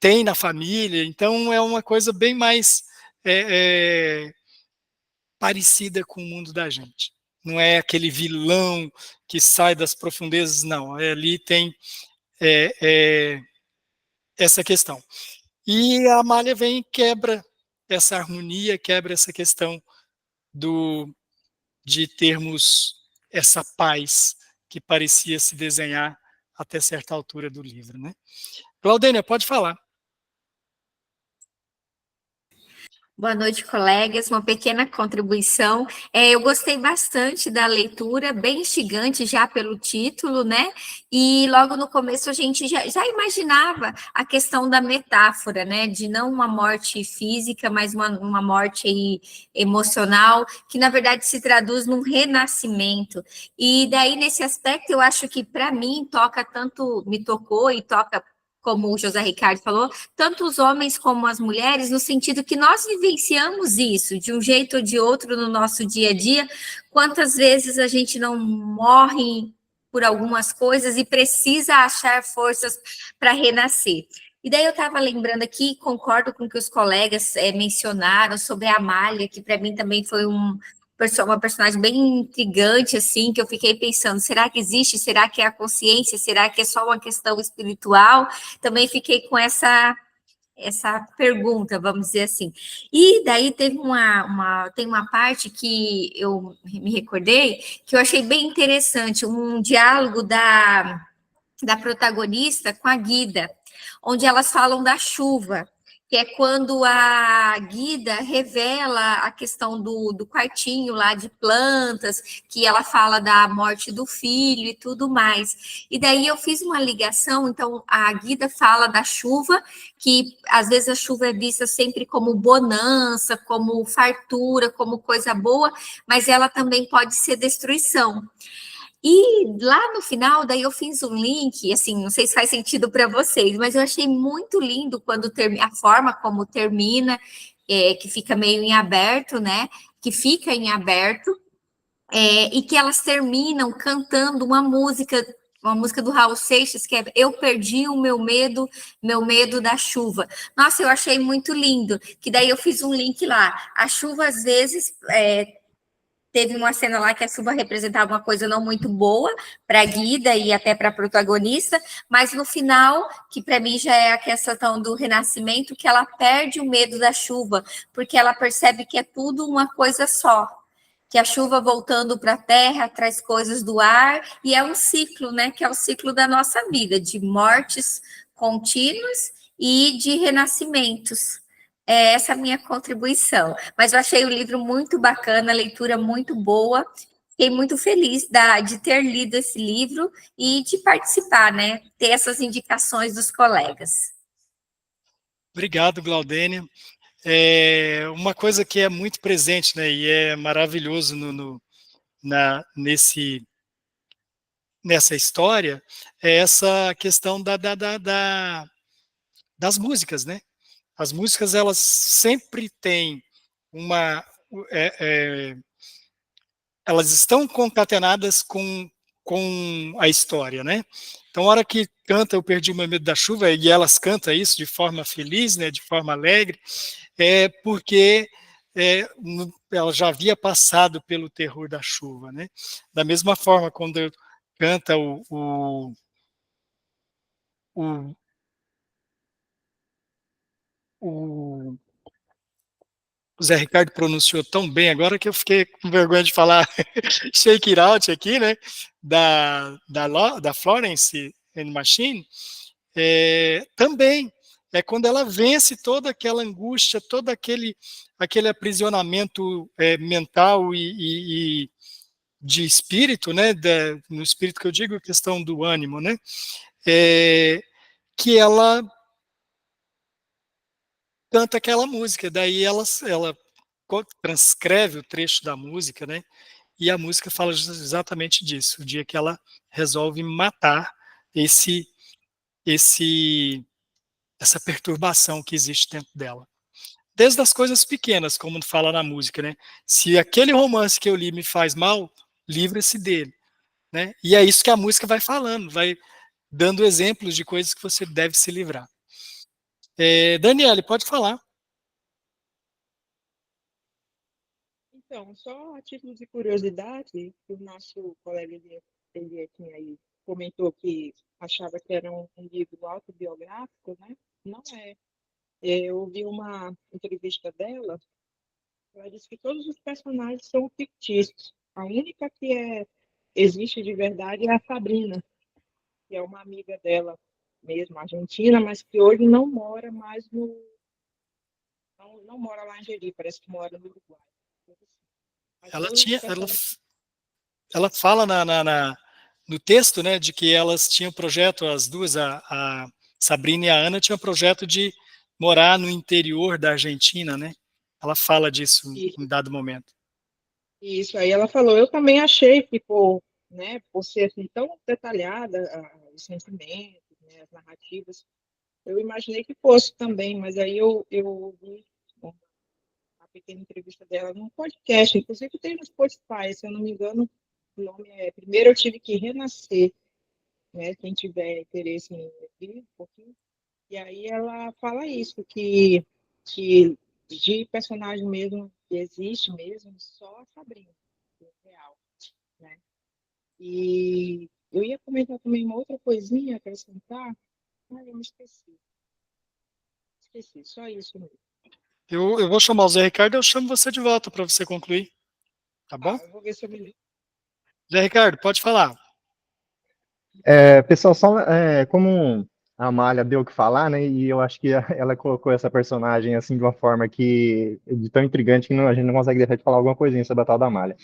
A: tem na família, então é uma coisa bem mais parecida com o mundo da gente. Não é aquele vilão que sai das profundezas, não. Ali tem essa questão. E a Amália vem e quebra essa harmonia, quebra essa questão de termos essa paz que parecia se desenhar até certa altura do livro, né? Claudênia, pode falar.
E: Boa noite, colegas. Uma pequena contribuição. Eu gostei bastante da leitura, bem instigante já pelo título, né? E logo no começo a gente já imaginava a questão da metáfora, né? De não uma morte física, mas uma morte aí emocional, que na verdade se traduz num renascimento. E daí, nesse aspecto, eu acho que para mim me tocou e toca, como o José Ricardo falou, tanto os homens como as mulheres, no sentido que nós vivenciamos isso, de um jeito ou de outro no nosso dia a dia. Quantas vezes a gente não morre por algumas coisas e precisa achar forças para renascer. E daí eu estava lembrando aqui, concordo com o que os colegas mencionaram sobre a Amália, que para mim também foi uma personagem bem intrigante, assim, que eu fiquei pensando, será que existe? Será que é a consciência? Será que é só uma questão espiritual? Também fiquei com essa pergunta, vamos dizer assim. E daí tem uma parte que eu me recordei, que eu achei bem interessante, um diálogo da protagonista com a Guida, onde elas falam da chuva, que é quando a Guida revela a questão do quartinho lá de plantas, que ela fala da morte do filho e tudo mais. E daí eu fiz uma ligação, então a Guida fala da chuva, que às vezes a chuva é vista sempre como bonança, como fartura, como coisa boa, mas ela também pode ser destruição. E lá no final, daí eu fiz um link, assim, não sei se faz sentido para vocês, mas eu achei muito lindo quando a forma como termina, que fica meio em aberto, né? Que fica em aberto, e que elas terminam cantando uma música do Raul Seixas, que é Eu Perdi o Meu Medo da Chuva. Nossa, eu achei muito lindo, que daí eu fiz um link lá. A chuva, às vezes, teve uma cena lá que a chuva representava uma coisa não muito boa para a Guida e até para a protagonista, mas no final, que para mim já é a questão do renascimento, que ela perde o medo da chuva, porque ela percebe que é tudo uma coisa só, que a chuva voltando para a terra traz coisas do ar, e é um ciclo, né, que é o ciclo da nossa vida, de mortes contínuas e de renascimentos. Essa é a minha contribuição. Mas eu achei o livro muito bacana, a leitura muito boa. Fiquei muito feliz de ter lido esse livro e de participar, né? Ter essas indicações dos colegas.
A: Obrigado, Glaudênia. Uma coisa que é muito presente, né, e é maravilhoso nessa história, é essa questão das músicas, né? As músicas, elas sempre têm elas estão concatenadas com a história, né? Então, a hora que canta Eu Perdi o Meu Medo da Chuva, e elas cantam isso de forma feliz, né, de forma alegre, porque ela já havia passado pelo terror da chuva, né? Da mesma forma, quando canta o Zé Ricardo pronunciou tão bem agora que eu fiquei com vergonha de falar Shake It Out aqui, né? Da Florence and Machine, também é quando ela vence toda aquela angústia, todo aquele aprisionamento mental e de espírito, né? No espírito que eu digo, a questão do ânimo, né? Que ela canta aquela música, daí ela transcreve o trecho da música, né? E a música fala exatamente disso, o dia que ela resolve matar essa perturbação que existe dentro dela. Desde as coisas pequenas, como fala na música, né? Se aquele romance que eu li me faz mal, livra-se dele, né? E é isso que a música vai falando, vai dando exemplos de coisas que você deve se livrar. Daniele, pode falar.
G: Então, só a título de curiosidade, o nosso colega Eliakim aí comentou que achava que era um livro autobiográfico, né? Não é. Eu ouvi uma entrevista dela, ela disse que todos os personagens são fictícios. A única que existe de verdade é a Sabrina, que é uma amiga dela mesmo, argentina, mas que hoje não mora mais não mora lá em Jeri, parece que mora no Uruguai.
A: Ela fala no texto, né, de que elas tinham projeto, as duas, a Sabrina e a Ana, tinham projeto de morar no interior da Argentina, né? Ela fala disso em dado momento.
G: Isso, aí ela falou, eu também achei que por ser assim, tão detalhada os sentimentos, né, as narrativas, eu imaginei que fosse também, mas aí eu ouvi uma pequena entrevista dela num podcast, inclusive tem no Spotify, se eu não me engano, o nome é Primeiro Eu Tive Que Renascer, né, quem tiver interesse em ouvir um pouquinho, e aí ela fala isso, que de personagem mesmo, que existe mesmo, só a Sabrina, que é real, né? E eu ia comentar também uma outra coisinha, acrescentar, eu me esqueci. Esqueci, só isso mesmo.
A: Eu vou chamar o Zé Ricardo e eu chamo você de volta para você concluir. Tá bom?
G: Eu vou ver se eu me lembro.
A: Zé Ricardo, pode falar.
D: Pessoal, só como a Amália deu o que falar, né? E eu acho que ela colocou essa personagem assim de uma forma de tão intrigante que a gente não consegue deixar de falar alguma coisinha sobre a tal da Amália.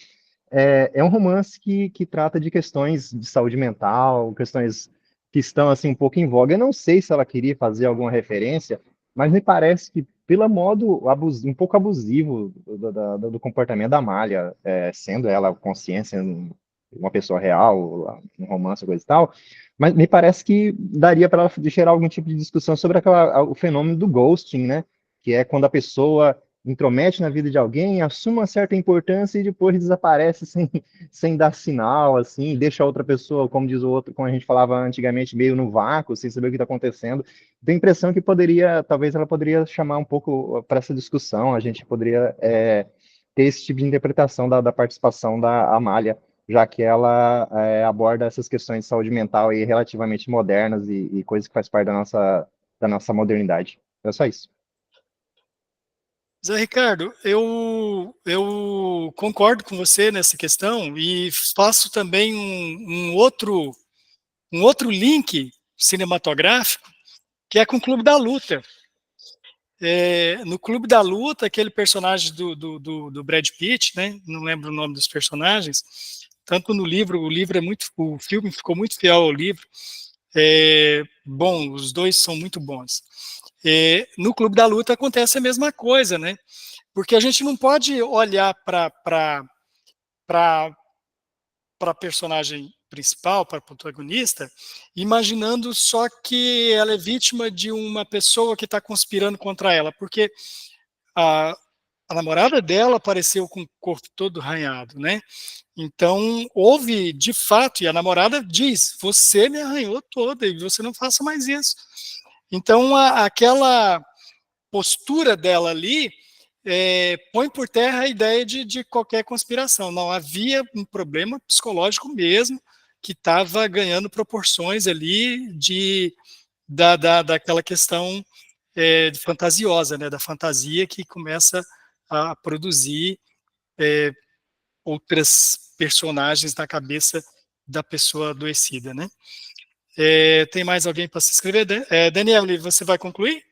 D: É um romance que trata de questões de saúde mental, questões que estão assim um pouco em voga. Eu não sei se ela queria fazer alguma referência, mas me parece que pelo modo um pouco abusivo do comportamento da Amália, sendo ela consciência, uma pessoa real, um romance, coisa e tal, mas me parece que daria para ela gerar algum tipo de discussão sobre o fenômeno do ghosting, né? Que é quando a pessoa intromete na vida de alguém, assume uma certa importância e depois desaparece sem dar sinal, assim, deixa a outra pessoa, como diz o outro, como a gente falava antigamente, meio no vácuo, sem saber o que está acontecendo. Tenho a impressão que talvez ela poderia chamar um pouco para essa discussão, a gente poderia ter esse tipo de interpretação da participação da Amália, já que ela aborda essas questões de saúde mental aí relativamente modernas e coisas que faz parte da nossa modernidade. É só isso.
A: Zé Ricardo, eu concordo com você nessa questão e faço também um outro link cinematográfico, que é com o Clube da Luta. No Clube da Luta, aquele personagem do Brad Pitt, né? Não lembro o nome dos personagens, tanto no livro, o filme ficou muito fiel ao livro. Bom, os dois são muito bons. No Clube da Luta acontece a mesma coisa, né? Porque a gente não pode olhar para a personagem principal, para a protagonista, imaginando só que ela é vítima de uma pessoa que está conspirando contra ela, porque a namorada dela apareceu com o corpo todo arranhado, né? Então, houve, de fato, e a namorada diz, você me arranhou toda e você não faça mais isso. Então, aquela postura dela ali põe por terra a ideia de qualquer conspiração. Não, havia um problema psicológico mesmo, que estava ganhando proporções ali daquela questão fantasiosa, né, da fantasia que começa a produzir outras personagens na cabeça da pessoa adoecida, né? Tem mais alguém para se inscrever? Daniele, você vai concluir?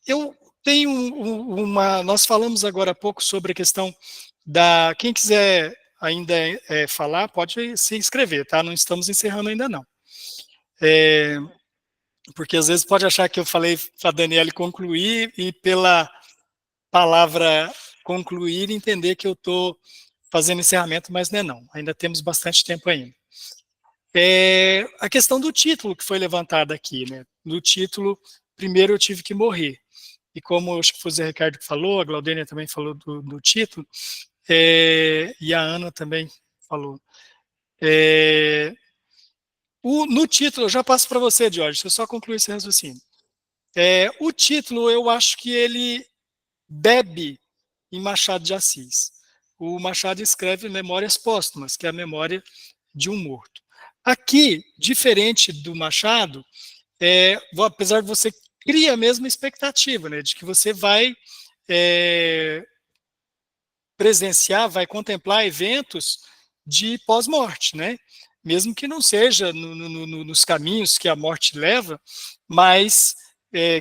A: Eu tenho nós falamos agora há pouco sobre a questão quem quiser ainda falar, pode se inscrever, tá? Não estamos encerrando ainda não. Porque às vezes pode achar que eu falei para a Daniele concluir e pela palavra concluir entender que eu estou fazendo encerramento, mas não é não. Ainda temos bastante tempo ainda. A questão do título que foi levantada aqui, né? Do título, primeiro eu tive que morrer. E como acho que foi o Zé Ricardo que falou, a Glaudênia também falou do título, e a Ana também falou. No título, eu já passo para você, Jorge, deixa eu só concluir esse raciocínio. O título, eu acho que ele bebe em Machado de Assis. O Machado escreve Memórias Póstumas, que é a memória de um morto. Aqui, diferente do Machado, apesar de você criar a mesma expectativa, né, de que você vai presenciar, vai contemplar eventos de pós-morte, né? Mesmo que não seja nos caminhos que a morte leva, mas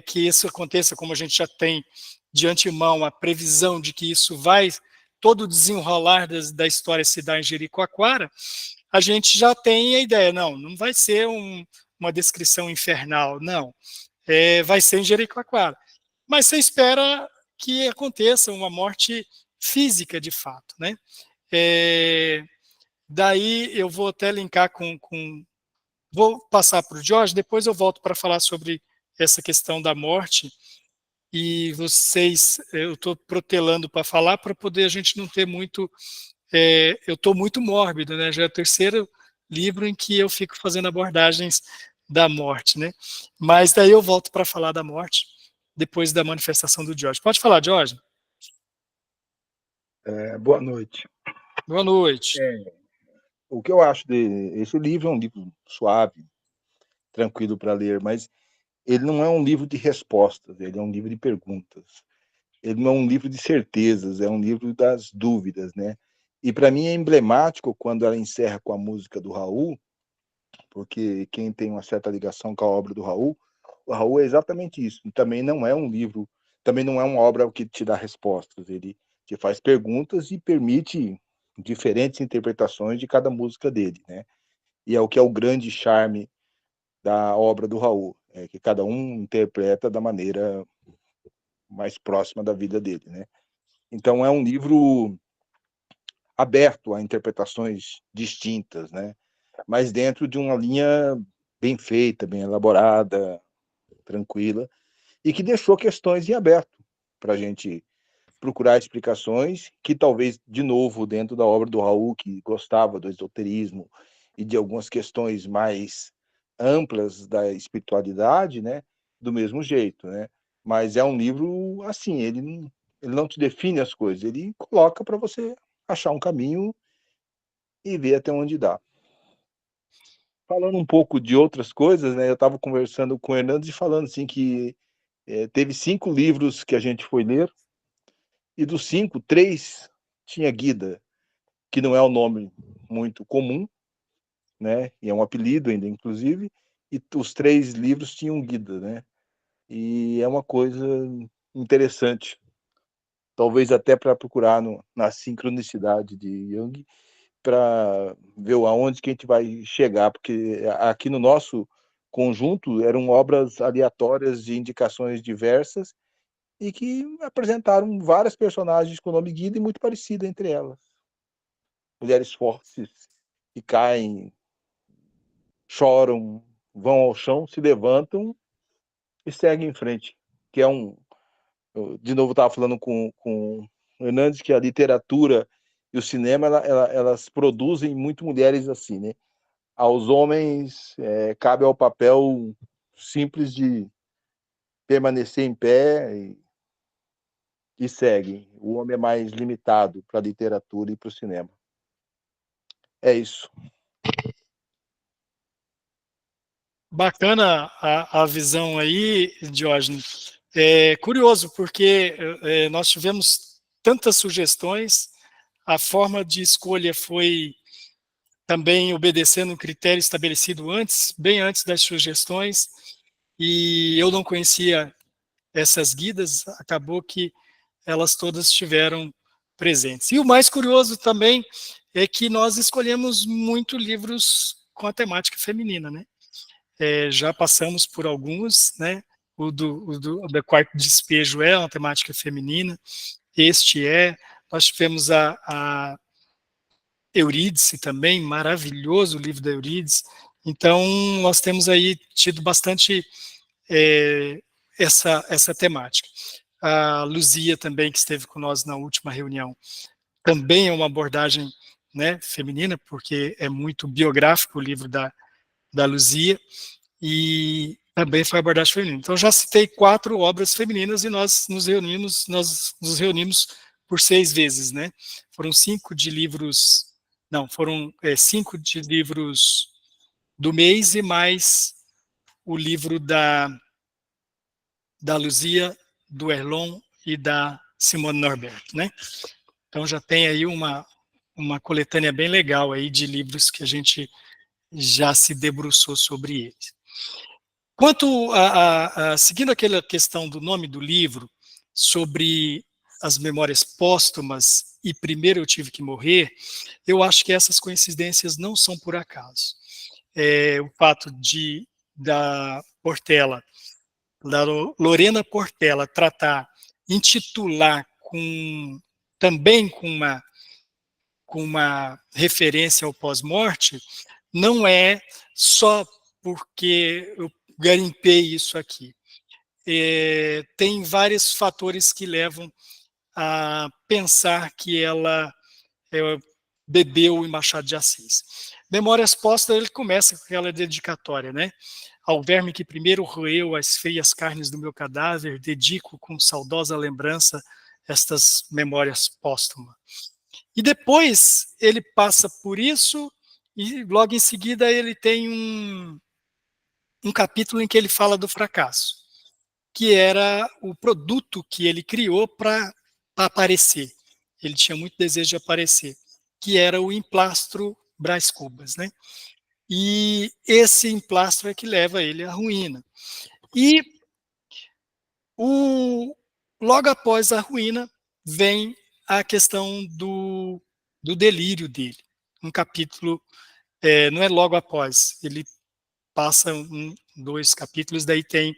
A: que isso aconteça, como a gente já tem de antemão a previsão de que isso vai, todo o desenrolar da história se dar em Jericoacoara, a gente já tem a ideia, não vai ser uma descrição infernal, não, vai ser em Jericoacoara. Mas você espera que aconteça uma morte física, de fato, né? Daí eu vou até linkar vou passar para o Jorge, depois eu volto para falar sobre essa questão da morte, e eu estou protelando para falar, para poder a gente não ter muito, eu estou muito mórbido, né? Já é o terceiro livro em que eu fico fazendo abordagens da morte, né? Mas daí eu volto para falar da morte, depois da manifestação do Jorge. Pode falar, Jorge?
I: Boa noite.
A: Boa noite.
I: O que eu acho esse livro é um livro suave, tranquilo para ler, mas ele não é um livro de respostas, ele é um livro de perguntas. Ele não é um livro de certezas, é um livro das dúvidas, né? E para mim é emblemático quando ela encerra com a música do Raul, porque quem tem uma certa ligação com a obra do Raul, o Raul é exatamente isso. E também não é um livro, também não é uma obra que te dá respostas, ele te faz perguntas e permite diferentes interpretações de cada música dele, né? E é o que é o grande charme da obra do Raul, que cada um interpreta da maneira mais próxima da vida dele, né? Então é um livro aberto a interpretações distintas, né? Mas dentro de uma linha bem feita, bem elaborada, tranquila, e que deixou questões em aberto para a gente procurar explicações que talvez, de novo, dentro da obra do Raul, que gostava do esoterismo e de algumas questões mais amplas da espiritualidade, né, do mesmo jeito, né? Mas é um livro assim, ele não te define as coisas, ele coloca para você achar um caminho e ver até onde dá. Falando um pouco de outras coisas, né, eu estava conversando com o Hernandes e falando assim que teve 5 livros que a gente foi ler, e dos 5, 3 tinha Guida, que não é um nome muito comum, né? E é um apelido ainda, inclusive, e os 3 livros tinham Guida, né? E é uma coisa interessante, talvez até para procurar na sincronicidade de Jung, para ver aonde que a gente vai chegar, porque aqui no nosso conjunto eram obras aleatórias de indicações diversas e que apresentaram várias personagens com nome Guida e muito parecida entre elas. Mulheres fortes que caem, choram, vão ao chão, se levantam e seguem em frente. Que é de novo, estava falando com o Hernandes que a literatura e o cinema elas produzem muito mulheres assim, né? Aos homens cabe ao papel simples de permanecer em pé e seguem. O homem é mais limitado para a literatura e para o cinema. É isso.
A: Bacana a visão aí, Diógenes. É curioso, porque nós tivemos tantas sugestões, a forma de escolha foi também obedecendo um critério estabelecido antes, bem antes das sugestões, e eu não conhecia essas guidas, acabou que elas todas estiveram presentes. E o mais curioso também é que nós escolhemos muito livros com a temática feminina, né? Já passamos por alguns, né? O do Quarto Despejo é uma temática feminina, nós tivemos a Eurídice também, maravilhoso o livro da Eurídice. Então, nós temos aí tido bastante essa temática. A Luzia também, que esteve com nós na última reunião, também é uma abordagem, né, feminina, porque é muito biográfico o livro da Luzia, e também foi abordagem feminina. Então, já citei 4 obras femininas e nós nos reunimos por 6 vezes, né? Foram 5 de livros, não, foram 5 de livros do mês e mais o livro da Luzia, do Erlon e da Simone Norbert, né? Então já tem aí uma coletânea bem legal aí de livros que a gente já se debruçou sobre eles. Quanto seguindo aquela questão do nome do livro, sobre as memórias póstumas e Primeiro Eu Tive que Morrer, eu acho que essas coincidências não são por acaso. O fato da Portela, da Lorena Portela, intitular também com uma referência ao pós-morte, não é só porque eu garimpei isso aqui. Tem vários fatores que levam a pensar que ela bebeu em Machado de Assis. Memórias Póstumas, ele começa com aquela dedicatória, né? Ao verme que primeiro roeu as feias carnes do meu cadáver, dedico com saudosa lembrança estas memórias póstumas. E depois ele passa por isso, e logo em seguida ele tem um capítulo em que ele fala do fracasso, que era o produto que ele criou para aparecer. Ele tinha muito desejo de aparecer, que era o emplastro Brás Cubas, né? E esse emplastro é que leva ele à ruína. E logo após a ruína vem a questão do delírio dele. Um capítulo, não é logo após, ele passa 2 capítulos, daí tem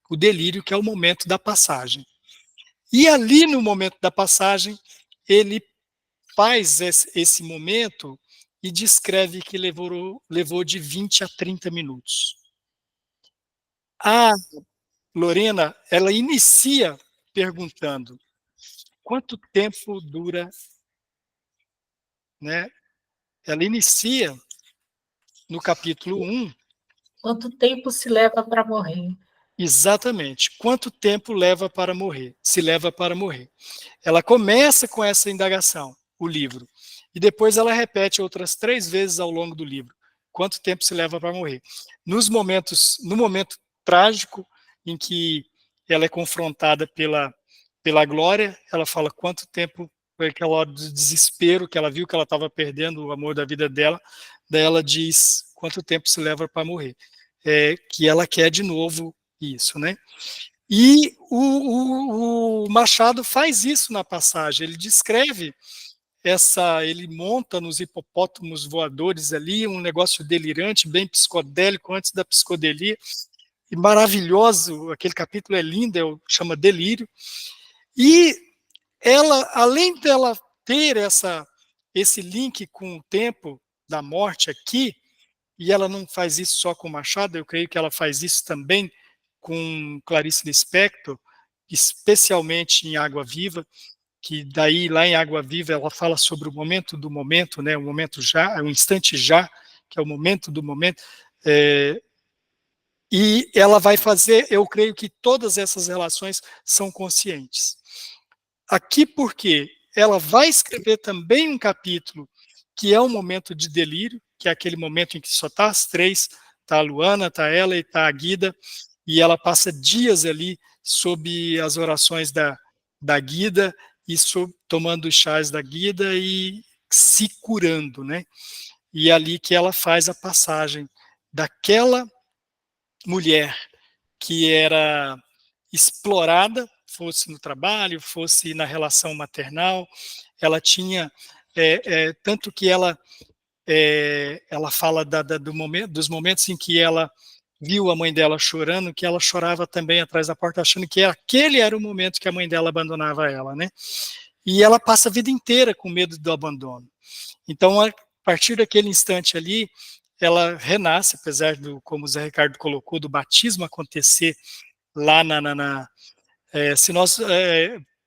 A: o delírio, que é o momento da passagem. E ali no momento da passagem, ele faz esse momento e descreve que levou de 20 a 30 minutos. A Lorena, ela inicia perguntando: quanto tempo dura, né? Ela inicia no capítulo 1.
C: Quanto tempo se leva para morrer?
A: Exatamente. Quanto tempo leva para morrer? Se leva para morrer. Ela começa com essa indagação, o livro, e depois ela repete outras 3 vezes ao longo do livro. Quanto tempo se leva para morrer? No momento trágico em que ela é confrontada pela Glória, ela fala quanto tempo, foi aquela hora do desespero, que ela viu que ela estava perdendo o amor da vida dela, daí ela diz quanto tempo se leva para morrer. Que ela quer de novo isso, né? E o Machado faz isso na passagem, ele descreve ele monta nos hipopótamos voadores ali, um negócio delirante, bem psicodélico, antes da psicodelia, e maravilhoso, aquele capítulo é lindo, chama Delírio, e ela, além dela ter esse link com o tempo da morte aqui, e ela não faz isso só com Machado, eu creio que ela faz isso também com Clarice Lispector, especialmente em Água Viva, que daí lá em Água Viva ela fala sobre o momento do momento, né, o momento já, o instante já, que é o momento do momento, e ela vai fazer, eu creio que todas essas relações são conscientes. Aqui porque ela vai escrever também um capítulo que é um momento de delírio, que é aquele momento em que só está as 3, está a Luana, está ela e está a Guida, e ela passa dias ali sob as orações da Guida, e tomando os chás da Guida e se curando, né? E é ali que ela faz a passagem daquela mulher que era explorada, fosse no trabalho, fosse na relação maternal. Ela tinha, tanto que ela fala dos momentos em que ela viu a mãe dela chorando, que ela chorava também atrás da porta, achando que aquele era o momento que a mãe dela abandonava ela, né? E ela passa a vida inteira com medo do abandono. Então, a partir daquele instante ali, ela renasce, apesar como o Zé Ricardo colocou, do batismo acontecer lá se nós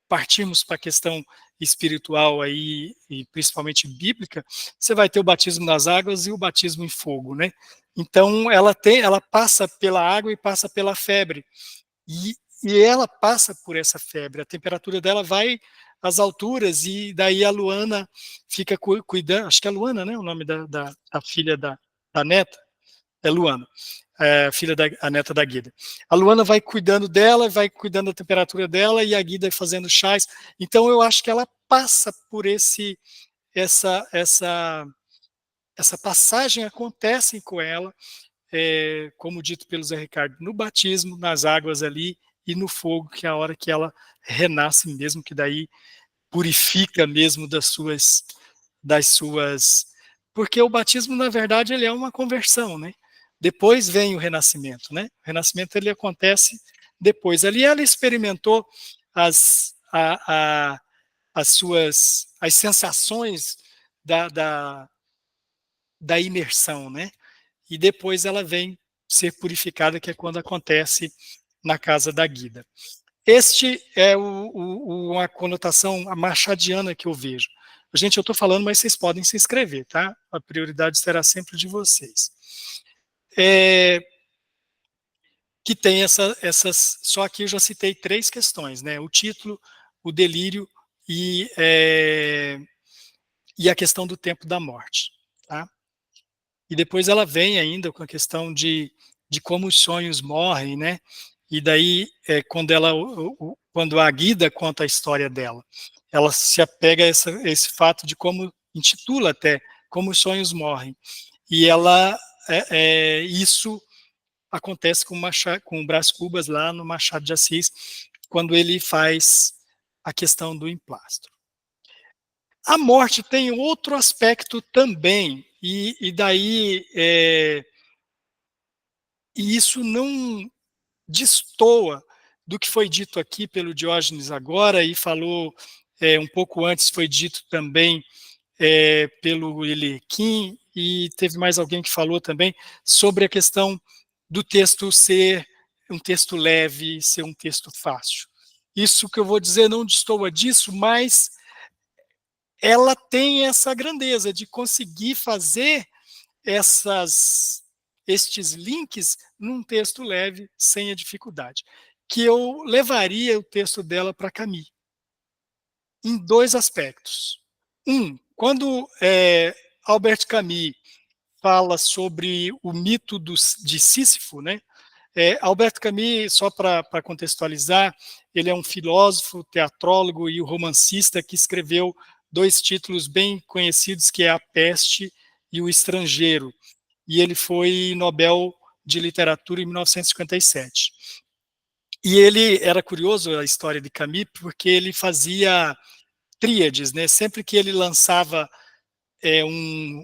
A: partirmos para a questão espiritual aí, e principalmente bíblica, você vai ter o batismo nas águas e o batismo em fogo, né? Então, ela passa pela água e passa pela febre. E ela passa por essa febre. A temperatura dela vai às alturas, e daí a Luana fica cuidando, acho que é Luana, né? O nome da filha da neta, é Luana. Filha a neta da Guida. A Luana vai cuidando dela, vai cuidando da temperatura dela, e a Guida fazendo chás. Então, eu acho que ela passa por essa passagem acontece com ela, como dito pelo Zé Ricardo, no batismo, nas águas ali, e no fogo, que é a hora que ela renasce mesmo, que daí purifica mesmo das suas... Porque o batismo, na verdade, ele é uma conversão, né? Depois vem o renascimento, né? O renascimento, ele acontece depois. Ali ela experimentou as sensações da imersão, né? E depois ela vem ser purificada, que é quando acontece na casa da Guida. Este é uma conotação machadiana que eu vejo. Gente, eu estou falando, mas vocês podem se inscrever, tá? A prioridade será sempre de vocês. Que tem essas... Só aqui eu já citei 3 questões, né? O título, o delírio e a questão do tempo da morte, tá? E depois ela vem ainda com a questão de como os sonhos morrem, né? E daí, quando a Guida conta a história dela, ela se apega a esse fato de como, intitula até, como os sonhos morrem. E isso acontece com o Brás Cubas lá no Machado de Assis, quando ele faz a questão do emplastro. A morte tem outro aspecto também, e daí isso não destoa do que foi dito aqui pelo Diógenes agora, e falou um pouco antes, foi dito também pelo Eliakim, e teve mais alguém que falou também sobre a questão do texto ser um texto leve, ser um texto fácil. Isso que eu vou dizer não destoa disso, mas ela tem essa grandeza de conseguir fazer estes links num texto leve, sem a dificuldade. Que eu levaria o texto dela para Camus, em 2 aspectos. Quando Albert Camus fala sobre o mito de Sísifo, né? Albert Camus, só para contextualizar, ele é um filósofo, teatrólogo e romancista que escreveu 2 títulos bem conhecidos, que é A Peste e O Estrangeiro. E ele foi Nobel de Literatura em 1957. E ele era curioso, a história de Camus, porque ele fazia tríades, né? Sempre que ele lançava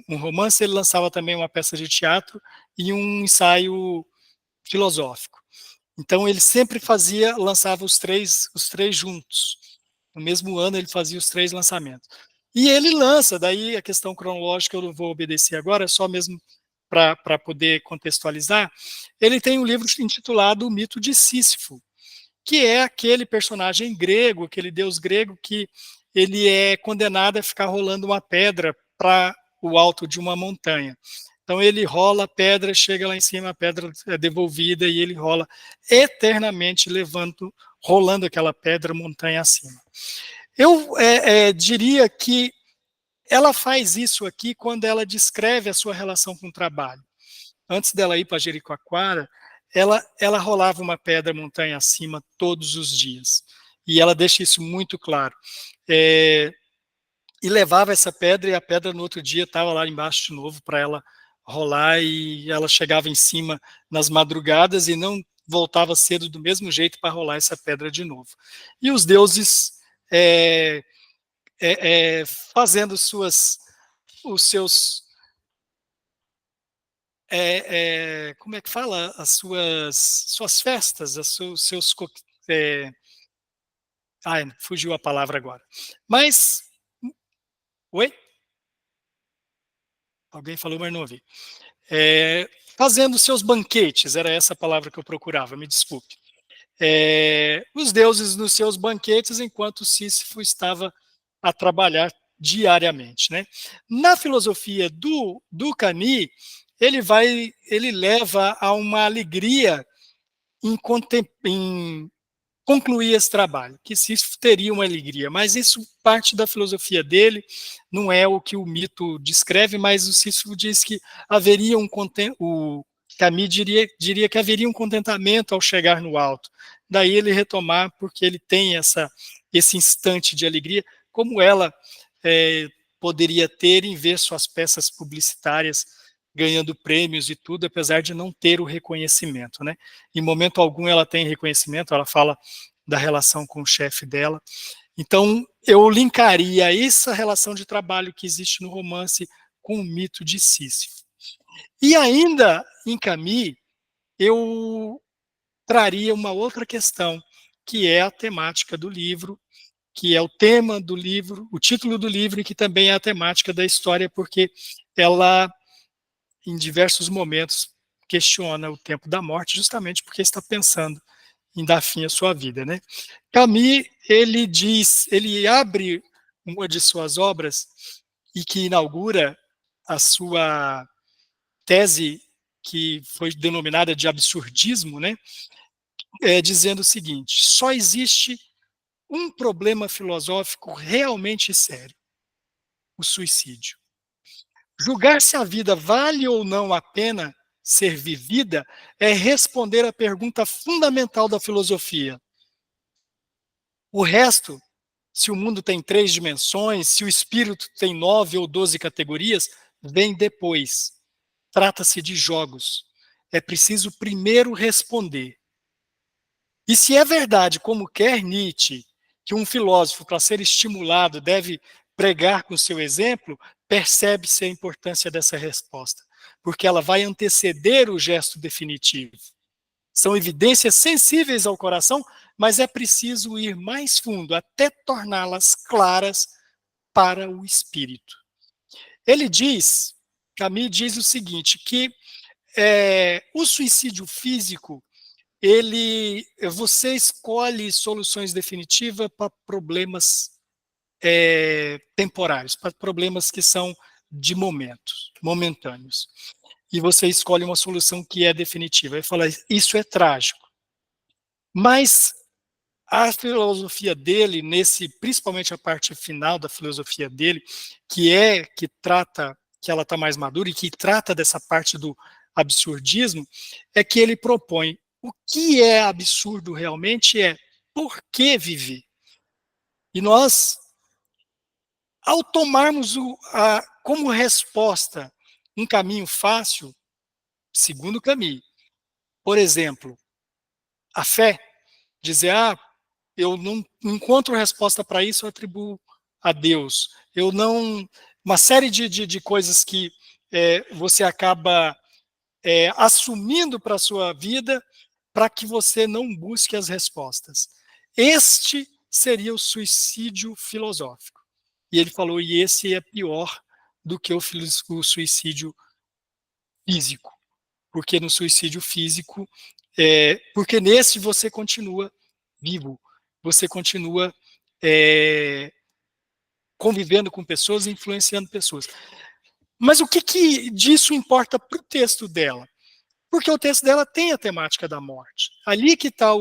A: um romance, ele lançava também uma peça de teatro e um ensaio filosófico. Então, ele sempre lançava os três juntos. No mesmo ano, ele fazia os 3 lançamentos. E ele lança, daí a questão cronológica eu não vou obedecer agora, é só mesmo para poder contextualizar. Ele tem um livro intitulado O Mito de Sísifo, que é aquele personagem grego, aquele deus grego que ele é condenado a ficar rolando uma pedra para o alto de uma montanha. Então ele rola a pedra, chega lá em cima, a pedra é devolvida e ele rola eternamente, rolando aquela pedra montanha acima. Eu diria que ela faz isso aqui quando ela descreve a sua relação com o trabalho. Antes dela ir para Jericoacoara, ela rolava uma pedra montanha acima todos os dias. E ela deixa isso muito claro. E levava essa pedra, e a pedra no outro dia estava lá embaixo de novo para ela rolar, e ela chegava em cima nas madrugadas e não voltava cedo do mesmo jeito para rolar essa pedra de novo. E os deuses fazendo os seus, como é que fala? As suas festas, seus fugiu a palavra agora. Mas, oi? Alguém falou, mas não ouvi. Fazendo seus banquetes, era essa a palavra que eu procurava, me desculpe. Os deuses nos seus banquetes, enquanto Sísifo estava a trabalhar diariamente, né? Na filosofia do Camus, ele leva a uma alegria em concluir esse trabalho, que Sísifo teria uma alegria, mas isso parte da filosofia dele, não é o que o mito descreve, mas o Sísifo diz que haveria o Camus diria que haveria um contentamento ao chegar no alto, daí ele retomar, porque ele tem esse instante de alegria, como ela poderia ter em ver suas peças publicitárias ganhando prêmios e tudo, apesar de não ter o reconhecimento, né? Em momento algum ela tem reconhecimento, ela fala da relação com o chefe dela. Então, eu linkaria essa relação de trabalho que existe no romance com o mito de Sísifo. E ainda, em Camus, eu traria uma outra questão, que é a temática do livro, que é o tema do livro, o título do livro, e que também é a temática da história, porque ela, em diversos momentos, questiona o tempo da morte, justamente porque está pensando em dar fim à sua vida, né? Camus, ele abre uma de suas obras e que inaugura a sua tese, que foi denominada de absurdismo, né? Dizendo o seguinte: só existe um problema filosófico realmente sério: o suicídio. Julgar se a vida vale ou não a pena ser vivida é responder à pergunta fundamental da filosofia. O resto, se o mundo tem 3 dimensões, se o espírito tem 9 ou 12 categorias, vem depois. Trata-se de jogos. É preciso primeiro responder. E se é verdade, como quer Nietzsche, que um filósofo, para ser estimulado, deve pregar com seu exemplo, percebe-se a importância dessa resposta, porque ela vai anteceder o gesto definitivo. São evidências sensíveis ao coração, mas é preciso ir mais fundo, até torná-las claras para o espírito. Camus diz o seguinte, que o suicídio físico, você escolhe soluções definitivas para problemas temporários, para problemas que são de momentâneos. E você escolhe uma solução que é definitiva. Ele fala, isso é trágico. Mas a filosofia dele, principalmente a parte final da filosofia dele, que ela está mais madura e que trata dessa parte do absurdismo, é que ele propõe o que é absurdo realmente por que viver? E nós, ao tomarmos como resposta um caminho fácil, segundo Camus, por exemplo, a fé, dizer, eu não encontro resposta para isso, eu atribuo a Deus. Uma série de coisas que você acaba assumindo para a sua vida para que você não busque as respostas. Este seria o suicídio filosófico. E ele falou, e esse é pior do que o suicídio físico. Porque no suicídio físico, porque nesse você continua vivo, você continua convivendo com pessoas, influenciando pessoas. Mas o que disso importa para o texto dela? Porque o texto dela tem a temática da morte. Ali que está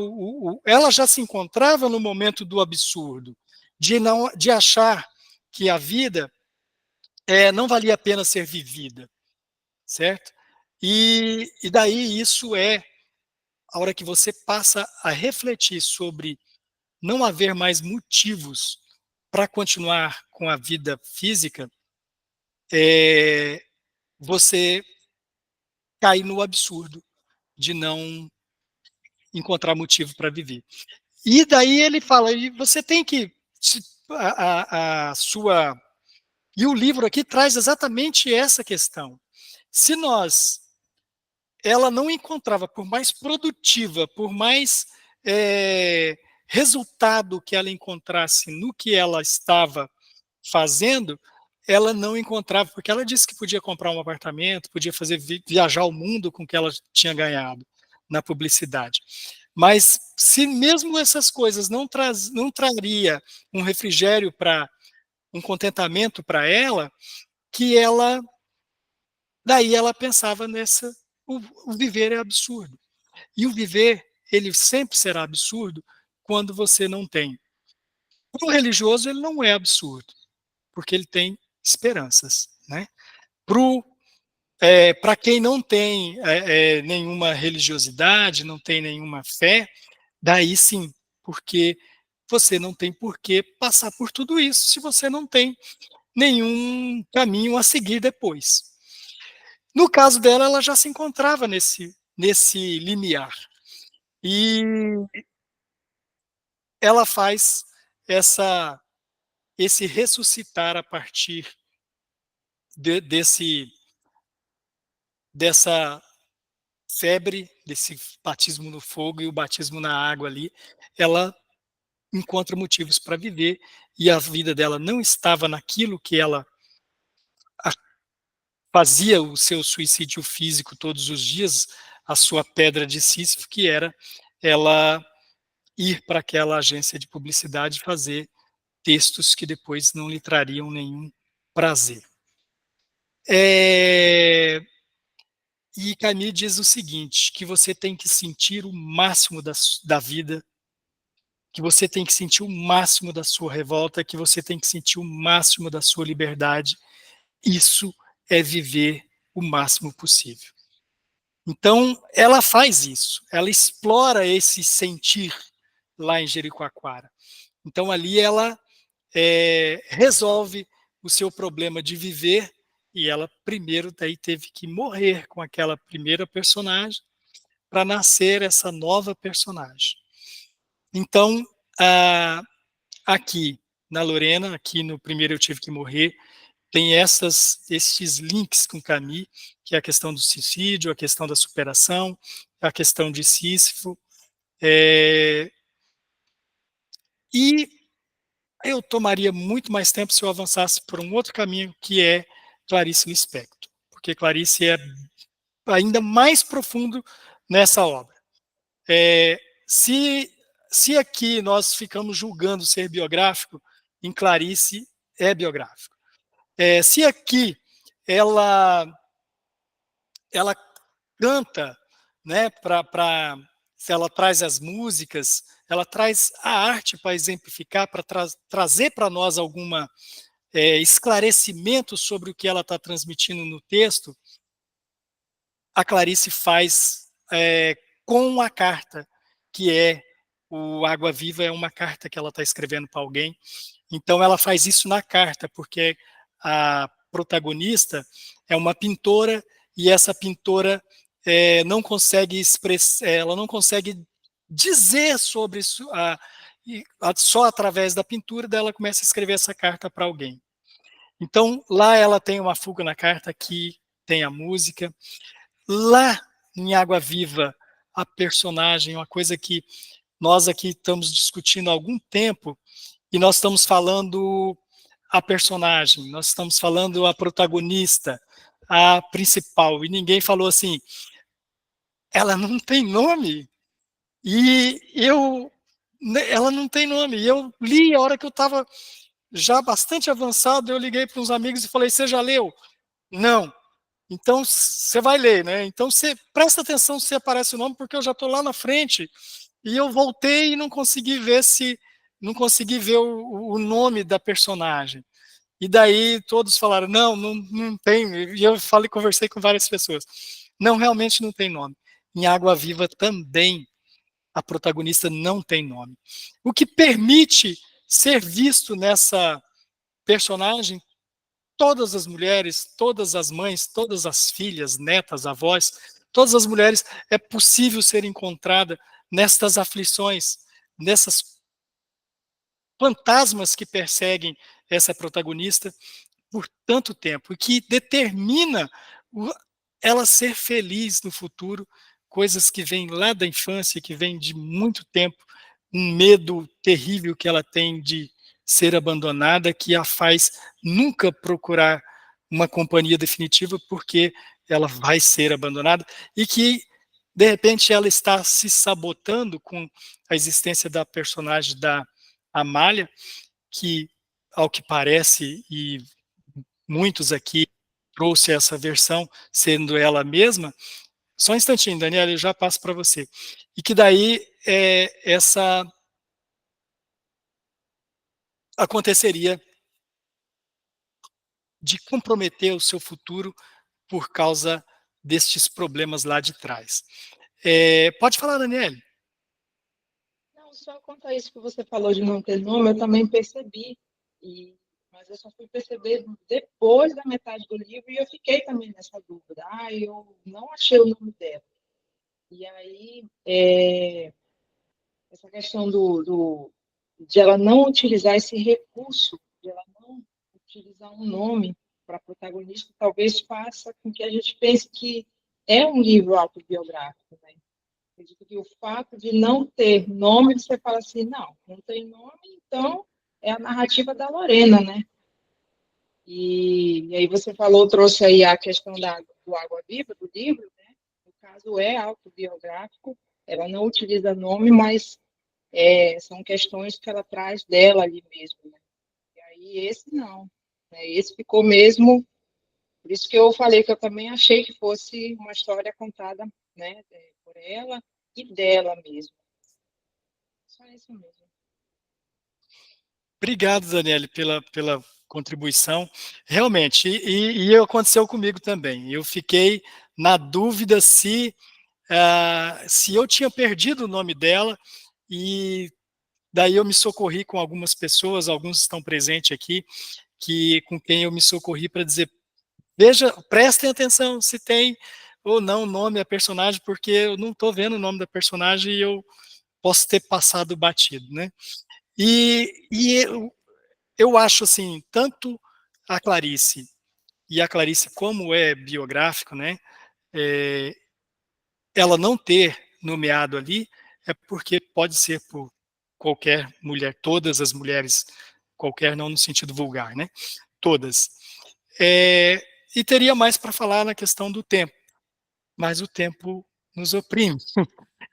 A: ela já se encontrava no momento do absurdo, de achar que a vida não valia a pena ser vivida, certo? E daí isso a hora que você passa a refletir sobre não haver mais motivos para continuar com a vida física, você cai no absurdo de não encontrar motivo para viver. E daí ele fala, e você tem que a sua... E o livro aqui traz exatamente essa questão. Se ela não encontrava, por mais produtiva, por mais resultado que ela encontrasse no que ela estava fazendo, ela não encontrava, porque ela disse que podia comprar um apartamento, podia viajar o mundo com o que ela tinha ganhado na publicidade. Mas se mesmo essas coisas não traria um refrigério um contentamento para ela, daí ela pensava o viver é absurdo. E o viver, ele sempre será absurdo quando você não tem. Para o religioso, ele não é absurdo, porque ele tem esperanças, né? Para quem não tem nenhuma religiosidade, não tem nenhuma fé, daí sim, porque você não tem por que passar por tudo isso se você não tem nenhum caminho a seguir depois. No caso dela, ela já se encontrava nesse limiar. E ela faz esse ressuscitar a partir dessa febre, desse batismo no fogo e o batismo na água ali. Ela encontra motivos para viver, e a vida dela não estava naquilo que ela fazia o seu suicídio físico todos os dias, a sua pedra de Sísifo, que era ela ir para aquela agência de publicidade fazer textos que depois não lhe trariam nenhum prazer. E Camus diz o seguinte, que você tem que sentir o máximo da vida, que você tem que sentir o máximo da sua revolta, que você tem que sentir o máximo da sua liberdade. Isso é viver o máximo possível. Então, ela faz isso, ela explora esse sentir lá em Jericoacoara. Então, ali ela resolve o seu problema de viver, e ela primeiro daí teve que morrer com aquela primeira personagem para nascer essa nova personagem. Então, aqui na Lorena, aqui no Primeiro Eu Tive Que Morrer, tem esses links com Camus, que é a questão do suicídio, a questão da superação, a questão de Sísifo. E eu tomaria muito mais tempo se eu avançasse por um outro caminho, que é Clarice Lispector, porque Clarice é ainda mais profundo nessa obra. Se aqui nós ficamos julgando ser biográfico, em Clarice é biográfico. Se aqui ela canta, né, se ela traz as músicas, ela traz a arte para exemplificar, para trazer para nós alguma esclarecimento sobre o que ela está transmitindo no texto, a Clarice faz com a carta, que o Água Viva é uma carta que ela está escrevendo para alguém. Então ela faz isso na carta, porque a protagonista é uma pintora, e essa pintora não consegue expressar, ela não consegue dizer sobre isso, só através da pintura dela começa a escrever essa carta para alguém. Então lá ela tem uma fuga na carta, aqui tem a música. Lá em Água Viva, a personagem, uma coisa que nós aqui estamos discutindo há algum tempo, e nós estamos falando a personagem, nós estamos falando a protagonista, a principal, e ninguém falou assim, ela não tem nome, ela não tem nome, e eu li a hora que eu estava já bastante avançado, eu liguei para uns amigos e falei, você já leu? Não. Então, você vai ler, né? Então, você presta atenção se aparece o nome, porque eu já estou lá na frente, e eu voltei e não consegui ver o nome da personagem. E daí todos falaram, não tem. E eu conversei com várias pessoas. Não, realmente não tem nome. Em Água Viva também a protagonista não tem nome. O que permite ser visto nessa personagem todas as mulheres, todas as mães, todas as filhas, netas, avós, todas as mulheres, é possível ser encontrada nestas aflições, nessas fantasmas que perseguem essa protagonista por tanto tempo, e que determina ela ser feliz no futuro, coisas que vêm lá da infância, que vêm de muito tempo, um medo terrível que ela tem de ser abandonada, que a faz nunca procurar uma companhia definitiva, porque ela vai ser abandonada, e que, de repente, ela está se sabotando com a existência da personagem da Amália, que, ao que parece, e muitos aqui trouxe essa versão, sendo ela mesma. Só um instantinho, Daniela, eu já passo para você. E que daí essa aconteceria de comprometer o seu futuro por causa destes problemas lá de trás. Pode falar, Daniele.
G: Não, só quanto a isso que você falou de não ter nome, eu também percebi, mas eu só fui perceber depois da metade do livro, e eu fiquei também nessa dúvida. Eu não achei o nome dela. E aí, essa questão de ela não utilizar esse recurso, de ela não utilizar um nome para protagonista, talvez faça com que a gente pense que é um livro autobiográfico, né? Acredito que o fato de não ter nome, você fala assim, não tem nome, então é a narrativa da Lorena, né? E aí você falou, trouxe aí a questão do Água Viva, do livro, né? No caso, é autobiográfico, ela não utiliza nome, mas são questões que ela traz dela ali mesmo, né? E aí esse não, né? Esse ficou mesmo, por isso que eu falei que eu também achei que fosse uma história contada, né, por ela e dela mesmo. Só isso mesmo.
A: Obrigado, Daniele, pela contribuição. Realmente, e aconteceu comigo também. Eu fiquei na dúvida se eu tinha perdido o nome dela, e daí eu me socorri com algumas pessoas, alguns estão presentes aqui, com quem eu me socorri para dizer, prestem atenção se tem ou não o nome da personagem, porque eu não estou vendo o nome da personagem e eu posso ter passado batido, né? E eu acho assim, tanto a Clarice como é biográfico, né? Ela não ter nomeado ali é porque pode ser por qualquer mulher, todas as mulheres, qualquer não no sentido vulgar, né? Todas. E teria mais para falar na questão do tempo, mas o tempo nos oprime.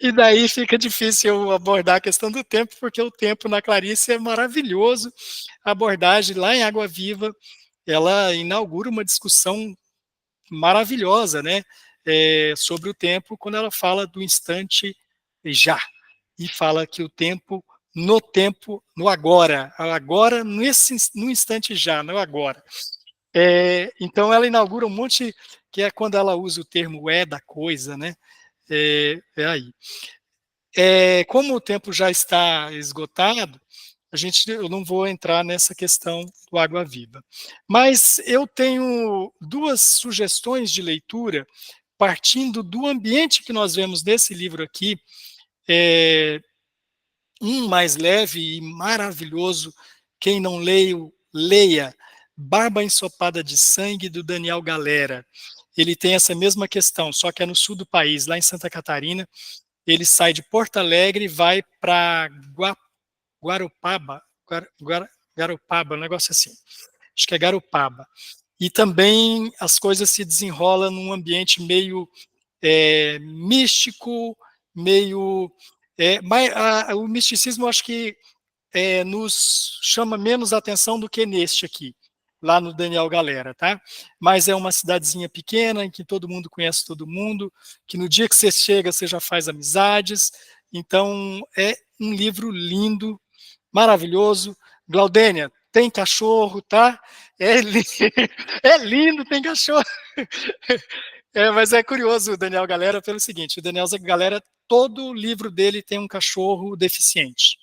A: E daí fica difícil eu abordar a questão do tempo, porque o tempo na Clarice é maravilhoso. A abordagem lá em Água Viva, ela inaugura uma discussão maravilhosa, né? Sobre o tempo, quando ela fala do instante já, e fala que o tempo, no agora no instante já, no agora. Então ela inaugura um monte, que é quando ela usa o termo da coisa, né? Aí. Como o tempo já está esgotado, eu não vou entrar nessa questão do Água Viva. Mas eu tenho duas sugestões de leitura, partindo do ambiente que nós vemos nesse livro aqui, um mais leve e maravilhoso, quem não leu, leia, Barba Ensopada de Sangue, do Daniel Galera. Ele tem essa mesma questão, só que é no sul do país, lá em Santa Catarina. Ele sai de Porto Alegre e vai para Guarupaba, um negócio assim. Acho que é Garupaba. E também as coisas se desenrolam num ambiente meio místico, meio... o misticismo, acho que nos chama menos atenção do que neste aqui, lá no Daniel Galera, tá? Mas é uma cidadezinha pequena, em que todo mundo conhece todo mundo, que no dia que você chega, você já faz amizades. Então, é um livro lindo, maravilhoso. Glaudênia, tem cachorro, tá? É lindo, tem cachorro. Mas é curioso o Daniel Galera pelo seguinte, o Daniel Galera, todo livro dele tem um cachorro deficiente,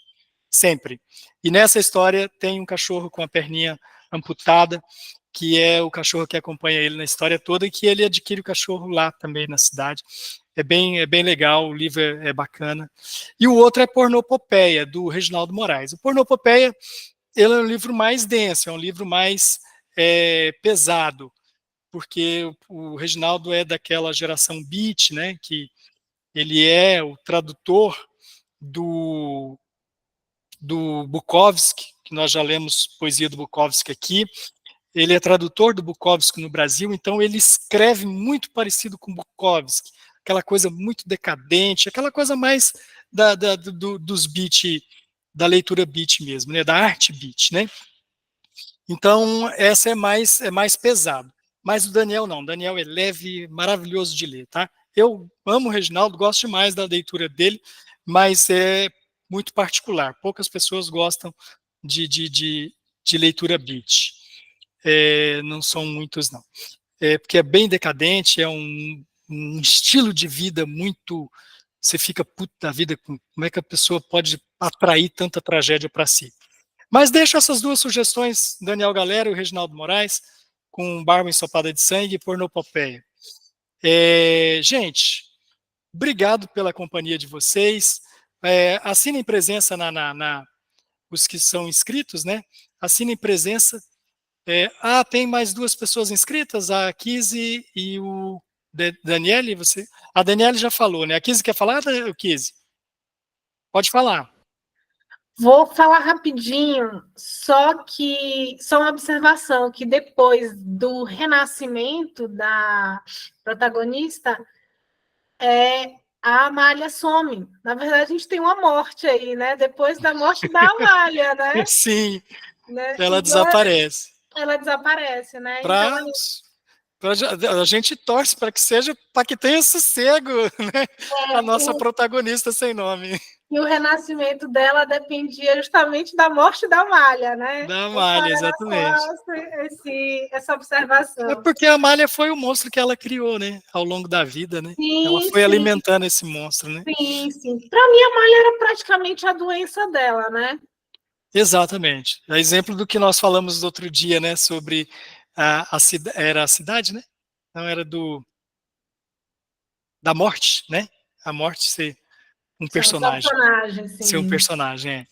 A: sempre. E nessa história tem um cachorro com a perninha amputada, que é o cachorro que acompanha ele na história toda, e que ele adquire o cachorro lá também na cidade. é bem legal, o livro é bacana. E o outro é Pornopopeia, do Reginaldo Moraes. O Pornopopeia, ele é um livro mais denso, é um livro mais pesado, porque o Reginaldo é daquela geração beat, né, que ele é o tradutor do Bukowski, que nós já lemos poesia do Bukowski aqui. Ele é tradutor do Bukowski no Brasil, então ele escreve muito parecido com Bukowski, aquela coisa muito decadente, aquela coisa mais dos beat, da leitura beat mesmo, né, da arte beat, né? Então, essa é mais pesado. Mas o Daniel não, o Daniel é leve, maravilhoso de ler, tá? Eu amo o Reginaldo, gosto demais da leitura dele, mas é muito particular. Poucas pessoas gostam de leitura beat. Não são muitos, não. Porque é bem decadente, é um estilo de vida muito... Você fica puto da vida, como é que a pessoa pode atrair tanta tragédia para si? Mas deixo essas duas sugestões, Daniel Galera e o Reginaldo Moraes, com Barba Ensopada de Sangue e Pornopopeia. Gente, obrigado pela companhia de vocês. Assinem presença os que são inscritos, né? Assinem presença. Tem mais 2 pessoas inscritas, a Kizzy e o Daniele, você? A Daniele já falou, né? A Kizzy quer falar, Kizzy? Pode falar.
C: Vou falar rapidinho, só uma observação, que depois do renascimento da protagonista, a Amália some. Na verdade, a gente tem uma morte aí, né? Depois da morte da Amália, né?
A: Sim,
C: né?
A: Ela desaparece.
C: Ela desaparece, né?
A: A gente torce para que tenha sossego, né? A nossa protagonista sem nome.
C: E o renascimento dela dependia justamente da morte da Amália, né?
A: Da Amália, exatamente.
C: Essa observação.
A: É porque a Amália foi o monstro que ela criou, né? Ao longo da vida, né?
C: Sim,
A: ela foi alimentando esse monstro, né?
C: Sim. Para mim, a Amália era praticamente a doença dela, né?
A: Exatamente. É exemplo do que nós falamos no outro dia, né? Sobre era a cidade, né? Não era da morte, né? A morte ser um personagem. Ser um personagem,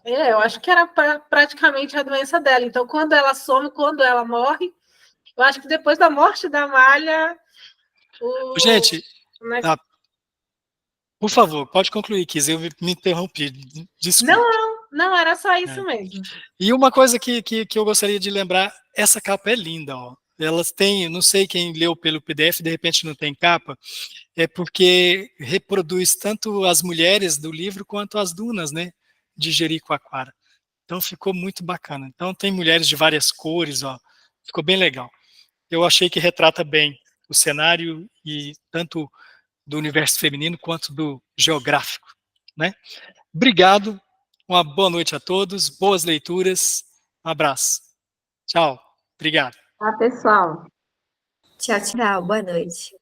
C: eu acho que era praticamente a doença dela. Então, quando ela some, quando ela morre, eu acho que depois da morte da Amália...
A: Gente, por favor, pode concluir, Kiz, eu me interrompi. Desculpa.
C: Não, era só isso mesmo.
A: E uma coisa que eu gostaria de lembrar, essa capa é linda, ó. Elas têm, não sei quem leu pelo PDF, de repente não tem capa, é porque reproduz tanto as mulheres do livro quanto as dunas, né, de Jericoacoara. Então ficou muito bacana. Então tem mulheres de várias cores, ó, ficou bem legal. Eu achei que retrata bem o cenário, e tanto do universo feminino quanto do geográfico, né? Obrigado, uma boa noite a todos, boas leituras, um abraço. Tchau, obrigado.
B: Tchau, pessoal.
E: Tchau, boa noite.